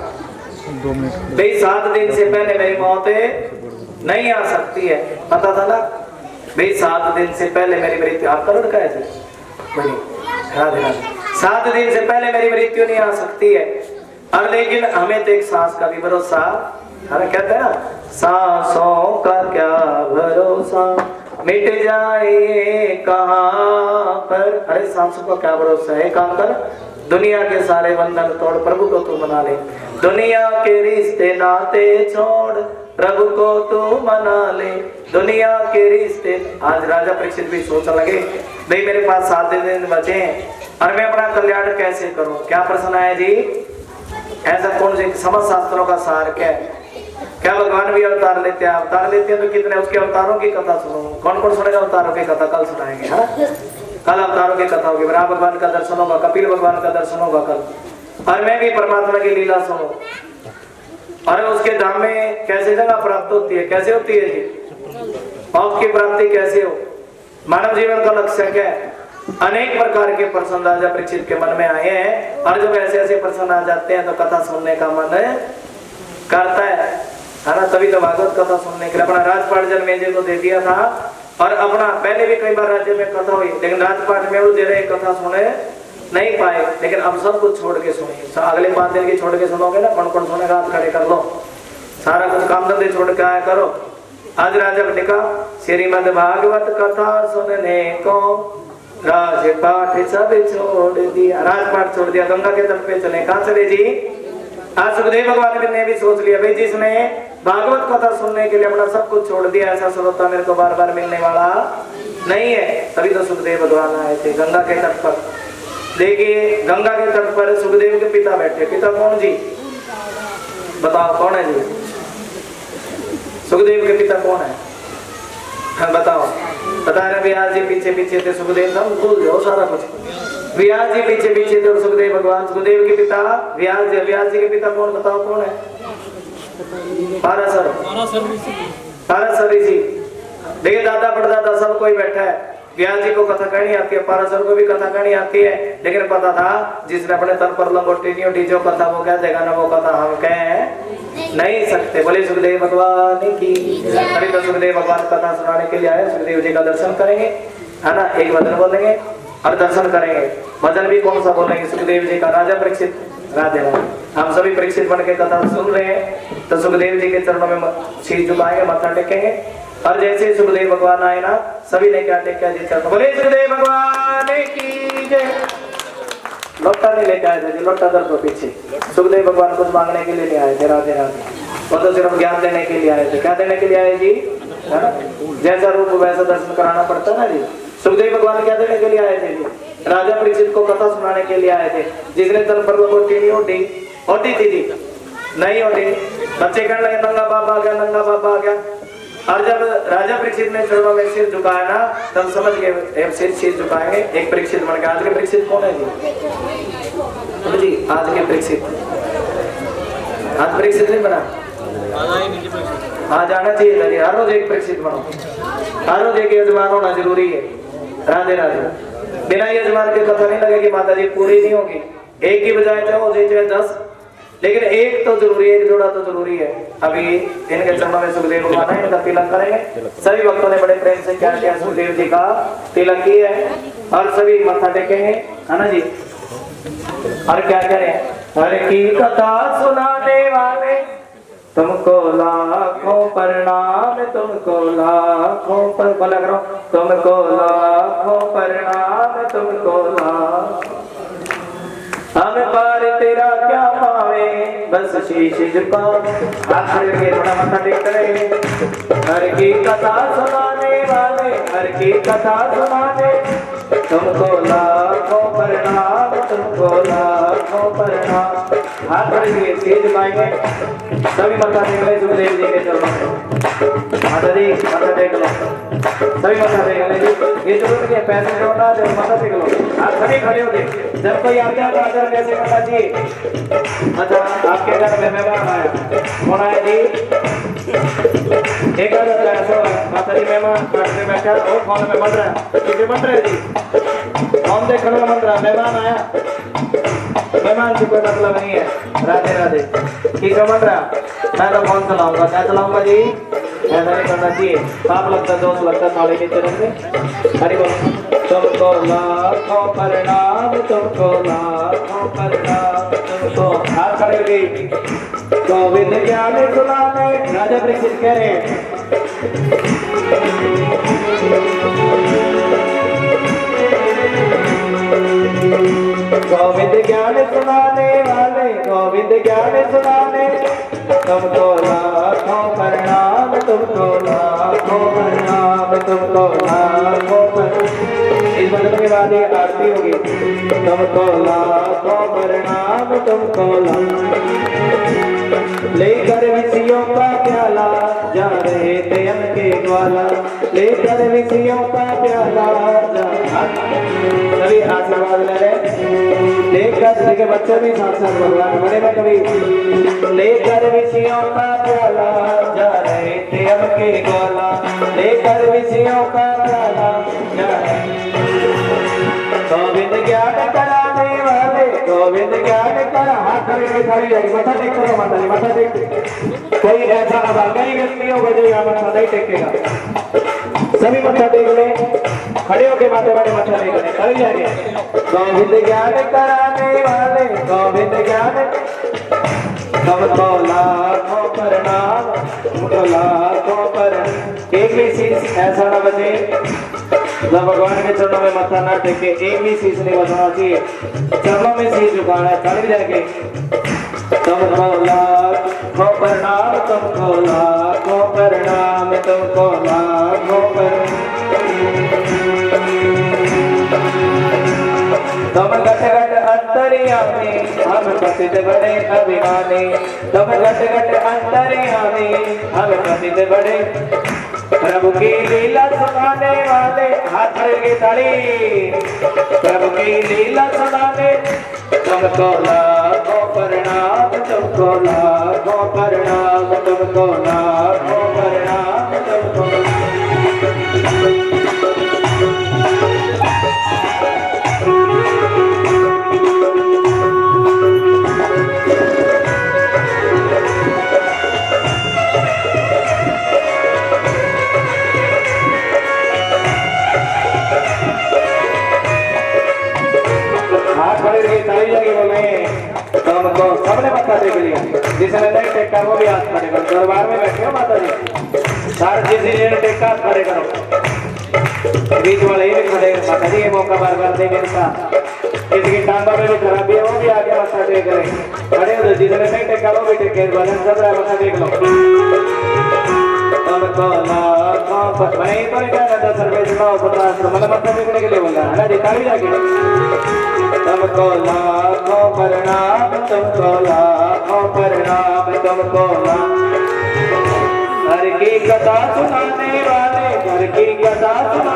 भाई 7 दिन से पहले मेरी मौत नहीं आ सकती है। पता था ना भाई 7 दिन से पहले मेरी मृत्यु। आपका लड़का है जी? राधे राधे। 7 दिन से पहले मेरी मृत्यु नहीं आ सकती है। और लेकिन हमें तो एक सांस का भी भरोसा, अरे कहते हैं ना, सांसों का क्या भरोसा, मिट जाए कहाँ पर। अरे सांसों का क्या भरोसा है? काम कर, दुनिया के सारे बंधन तोड़, प्रभु को तू मना ले। दुनिया के रिश्ते नाते छोड़, प्रभु को तू मना ले। दुनिया के रिश्ते। आज राजा परीक्षित भी सोचने लगे, भाई मेरे पास 7 दिन बचे हैं और मैं अपना कल्याण कैसे करूं? क्या प्रश्न आया जी? ऐसा कौन से समस्त शास्त्रों का सार क्या है? क्या भगवान भी अवतार लेते हैं? अवतार लेते हैं तो कितने? उसके अवतारों की कथा सुनो। कौन कौन सुनेगा अवतारों की कथा? कल सुनाएंगे। हाँ, कल अवतारों की कथा होगी। ब्रह्मा भगवान का दर्शन होगा, कपिल भगवान का दर्शन होगा कल। और मैं भी परमात्मा की लीला सुनो। और उसके धाम में कैसे जगह प्राप्त होती है? कैसे होती है जी? मोक्ष की प्राप्ति कैसे हो? मानव जीवन का लक्ष्य क्या है? अनेक प्रकार के प्रश्न राजा परीक्षित के मन में आए हैं। और जब ऐसे ऐसे प्रश्न आ जाते हैं तो कथा सुनने का मन करता है ना। तभी तो भागवत कथा सुनने के लिए अपना राजपाट जन्मेजय को दे दिया था। और अपना पहले भी कई बार राज्य में कथा हुई, लेकिन राजपाट में वो जरा कथा सुने नहीं पाए। लेकिन अब सब कुछ छोड़ के सुनिए। अगले 5 दिन की छोड़ के सुनोगे ना, कौन कौन सुनेगा? हाथ खड़े कर लो। सारा कुछ काम धंधे छोड़ के आया करो। आज राजा ने कहा, श्रीमद् भागवत कथा सुनने को राजपाट सब छोड़ दिया। राजपाट छोड़ दिया, गंगा के तट पे चले। कहाँ चले जी? आज सुखदेव भगवान ने भी सोच लिया, भाई जिसने भागवत कथा सुनने के लिए अपना सब कुछ छोड़ दिया, ऐसा श्रोता मेरे को बार बार मिलने वाला नहीं है। तभी तो सुखदेव भगवान आए थे गंगा के तट पर। देखिए गंगा के तट पर सुखदेव के पिता बैठे। पिता कौन जी? बताओ कौन है जी? सुखदेव के पिता कौन है? हाँ बताओ। बता रहे व्यास जी पीछे पीछे थे, सुखदेव था, भूल जाओ सारा कुछ। व्यास जी पीछे पीछे थे और सुखदेव भगवान। सुखदेव के पिता व्यास जी। व्यास जी के पिता कौन? बताओ कौन है? पाराशर ऋषि। देखिए दादा परदादा सब कोई बैठा है। व्यास जी को कथा कहनी आती है, पाराशर को भी कथा कहनी आती है, लेकिन पता था जिसने अपने तन पर लंगोटी नहीं उठी, जो कथा वो कह देगा ना, वो कथा हम कह नहीं सकते। बोले सुखदेव भगवान की। अभी तो सुखदेव भगवान कथा सुनाने के लिए आए। सुखदेव जी का दर्शन करेंगे, है ना, एक वचन बोलेंगे और दर्शन करेंगे। वचन भी कौन सा बोलेंगे? सुखदेव जी का। राजा परीक्षित, राधे राधे। हम सभी परीक्षित बन के कथा सुन रहे हैं, तो सुखदेव जी के चरणों में शीश झुकाएंगे, माथा टेकेंगे। और जैसे सुखदेव भगवान आए ना, सभी ने क्या टेका जी? चरण। बोले सुखदेव भगवान की जय। लोटा नहीं लेके आए थे, लोटा दर तो पीछे। सुखदेव भगवान कुछ मांगने के लिए नहीं आए थे, राधे राधे। वो तो सिर्फ ज्ञान देने के लिए आए थे। क्या देने के लिए आए जी? जैसा रूप वैसा दर्शन कराना पड़ता ना जी। सुखदेव भगवान क्या देने के लिए आए थे जी? राजा परीक्षित को कथा सुनाने के लिए आए थे। जिसने तन पर लंगोटी नहीं ओढ़ी थी जी, नहीं ओढ़ी। बच्चे कहने लगे नंगा बाबा आ गया, नंगा बाबा आ गया। और जब राजा परीक्षित ने चरणों में सिर झुकाया ना, तब समझ गए सिर झुकाएंगे। एक परीक्षित बन गया। आज के परीक्षित कौन है जी? आज के परीक्षित, आज परीक्षित नहीं बना, आज आना चाहिए था जी। हर रोज एक परीक्षित बनो, हर रोज एक यजमान होना जरूरी है। राधे राधे। बिना यजमान के कथा नहीं लगेगी, माता जी पूरी नहीं होगी। एक की बजाय चाहो उसे चाहे 10, लेकिन एक तो जरूरी है, एक जोड़ा तो जरूरी है। अभी इनके चरणों में सुखदेव भगवान है, इनका तिलक करेंगे। सभी भक्तों ने बड़े प्रेम से क्या किया, सुखदेव जी का तिलक किया है और सभी मत्था टेकेंगे, है ना जी। और क्या करें, हर की कथा सुनाने वाले तुमको लाखों प्रणाम, तुमको लाखों पर बोला करो, तुमको लाखों प्रणाम, तुमको लाखों। हम पार तेरा क्या पावे, बस शीश झुकाओ, हाथ खड़े करके थोड़ा माथा टेक करें। हर की कथा सुनाने वाले, हर की कथा सुनाने तुमको लाखों प्रणाम, तुमको लाखों प्रणाम। हाथ खड़े करके शीश झुकाएंगे, सभी माथा टेक ले सुखदेव जी के चरणों में। माता जी माथा टेक लो, सभी माथा टेक ले। ये जरूर नहीं है पैसे जोड़ना, जब माथा टेक लो। आप सभी खड़े हो गए, जब कोई आता है तो आदर कैसे माता जी। अच्छा आपके घर में मेहमान आया, कौन आया जी? एक आदर ऐसा माता जी मेहमान बैठे बैठा और कौन में मंत्र है, किसे मंत्र है जी? कौन देखने वाला मंत्र है? मेहमान आया, मेहमान से कोई मतलब नहीं है। राधे राधे। किसे मंत्र है? मैं तो कौन चलाऊंगा, मैं चलाऊंगा जी, ऐसा नहीं करना चाहिए। पाप लगता, दोष लगता, थाली नीचे रख दे। हरि बोल। तुमको लाखों प्रणाम, तुमको लाखों प्रणाम, तुमको। हाथ खड़े गई गोविंद ज्ञान सुनाने, राजा परीक्षित कह रहे हैं गोविंद ज्ञान सुनाने वाले, गोविंद ज्ञान सुनाने तुमको लाखों प्रणाम, तुमको लाखों प्रणाम, तुमको लाखों प्रणाम। इस मंत्र के बाद ये आरती होगी। तुमको लाखों प्रणाम, तुमको लेकर विषयों का प्याला जा रहे थे हम के ग्वाला, लेकर विषयों का प्याला जा। सभी आशीर्वाद ले रहे, लेकर के बच्चे भी साक्षात भगवान बने में कभी। लेकर विषयों का प्याला जा रहे थे हम के ग्वाला, लेकर विषयों का प्याला जा रहे। गोविंद ज्ञान कराने वाले, गोविंद ज्ञान करा। हाथ खड़े खड़ी जाएगी, मथा टेक करो माता जी, मथा टेक। कोई ऐसा अभागी व्यक्ति होगा जो यहाँ मथा नहीं टेकेगा, सभी मथा टेक ले, खड़े होके माथे वाले मथा टेक ले, खड़ी जाएंगे। गोविंद ज्ञान कराने वाले, गोविंद ज्ञान तुमको लाखों प्रणाम, तुमको लाखों प्रणाम। एक भी चीज ऐसा न बचे जब भगवान के चरणों में मत्था ना टेके, एक भी शीश नहीं बचना चाहिए, चरणों में शीश झुकाना है। खड़े जाके तुमको लाखों प्रणाम, तुमको लाखों प्रणाम, तुमको लाखों प्रणाम। तुम घट घट अंतर्यामी, हम पतित बड़े अभिमानी, तुम घट घट अंतर्यामी, हम पतित बड़े। प्रभु की लीला सुनाने वाले, हाथ खड़े ताली। प्रभु की लीला सुनाने तुमको लाखों प्रणाम, तुमको लाखों प्रणाम, तुमको लाखों प्रणाम, तुमको। तुमको सबने मत्था टेक लिया, जिसने नहीं टेका वो भी हाथ खड़े करो। दरबार में बैठे हो माता जी, सारे जिसने टेका हाथ खड़े करो। बीच वाले ही भी खड़े, माता जी ये मौका बार बार देंगे इनका। किसी की टांगों में भी खराबी है वो भी आगे मत्था टेक रहे, खड़े हो। जिसने नहीं टेका वो भी टेके, भजन सब रहा, मत्था टेक लो। तुमको लाखों मैं तो नहीं कहना था सर्वे सुनाओ पता, मतलब मत्था टेकने के लिए बोला है ना, दिखा भी जाके। तुमको लाखों प्रणाम, तुमको लाखों प्रणाम, तुमको हर की कथा सुनाने वाले, हर की कथा सुना।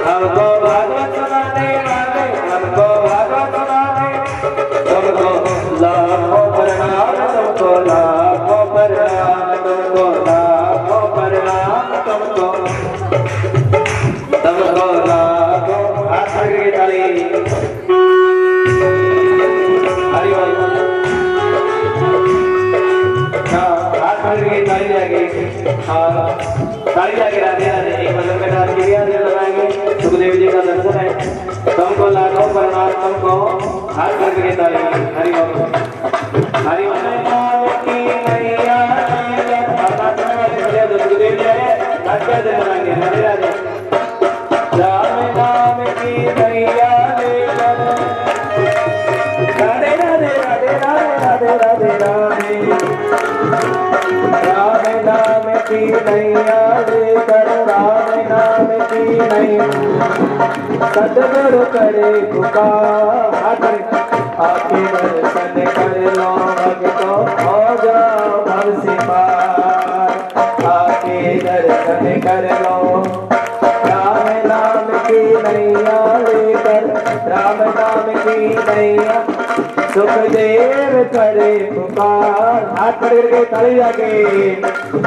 हमको भागवत सुनाने वाले, हमको भागवत सुनाने। तुमको लाखों प्रणाम, तुमको लाखों प्रणाम, तुमको लाखों प्रणाम, तुमको तुमको लाखों। हाथ खड़ी ताली। हाथ करके ताली हरि ओम हरि ओम नाम की नैया अपना समय बढ़िया तो सुखदेव जी आए नाट्य से बनाएंगे हरे राधे राम नाम की नैया लेकर राधे राधे राधे राधे राधे राधे राधे राम नाम की नैया लेकर राम नाम की नैया सतगुरु करे पुकार आके दर्शन कर लो भक्तों हो जाओ भव से पार आके दर्शन कर लो राम नाम की नैया लेकर राम नाम की नैया सुखदेव करे पुकार हाथ खड़े करके ताली जाके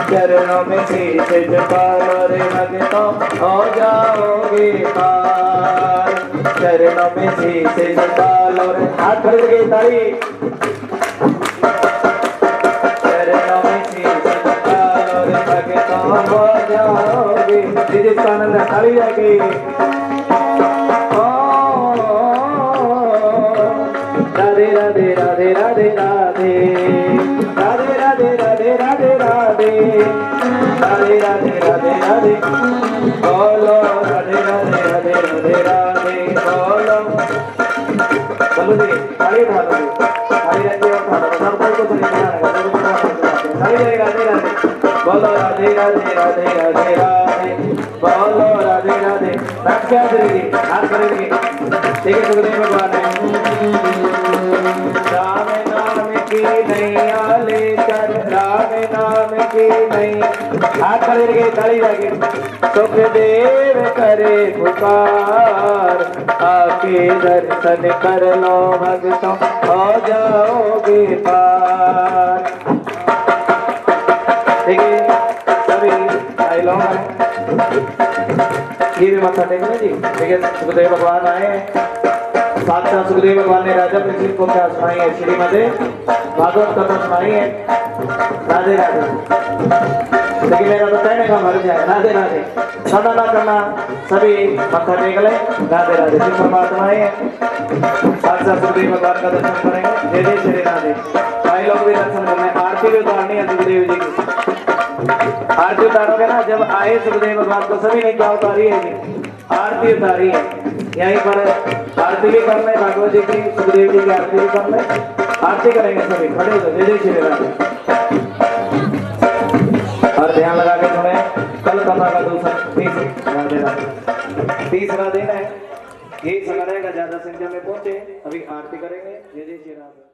चरणों में शीश झुका रे भक्तों हो जाओगे पार चरणों में शीश झुका लो रे हाथ खड़े करके ताली चरणों में शीश झुका लो रे भक्तों हो जाओगे जिसका आनंद ताली जाके राधे राधे राधे राधे राधे राधे राधे राधे राधे राधे राधे राधे राधे राधे बोलो राधे राधे राधे राधे राधे बोलो बोलो जी ताली उठा लो ताली रखिए उठा लो सब कोई को सुनिए ताली राधे राधे बोलो राधे राधे राधे राधे राधे बोलो राधे राधे क्या करेगी हाथ करेगी ठीक है सुखदेव भगवान राम नाम की नैया लेकर राम नाम की नैया हाथ करेंगे ताली लगे सुखदेव करे पुकार आके दर्शन कर लो भक्तों हो जाओगे पार ठीक है सभी आई लो ये भी माथा टेकना जी ठीक है सुखदेव भगवान आए साक्षात सुखदेव भगवान ने राजा परीक्षित को क्या सुनाई है श्रीमद् भागवत कथा सुनाई है राधे राधे लेकिन मेरा तो कहने का मर जाए राधे राधे सदा ना करना सभी मत्था टेक ले राधे राधे श्री परमात्मा है साक्षात सुखदेव भगवान का दर्शन करेंगे जय जय श्री राधे भाई लोग भी दर्शन करने आरती भी उतारनी है सुखदेव जी की आरती उतारोगे ना जब आए सुखदेव भगवान को सभी ने क्या उतारी है जी आरती उतारी है यहीं पर आरती भी करना है भागवत जी की सुखदेव जी की आरती भी करना है आरती करेंगे सभी खड़े हो जय जय श्री राधे और ध्यान लगा के सुने कल कथा का दूसरा तीसरा दिन है यही समय रहेगा ज्यादा संख्या में पहुंचे अभी आरती करेंगे जय जय श्री राधे।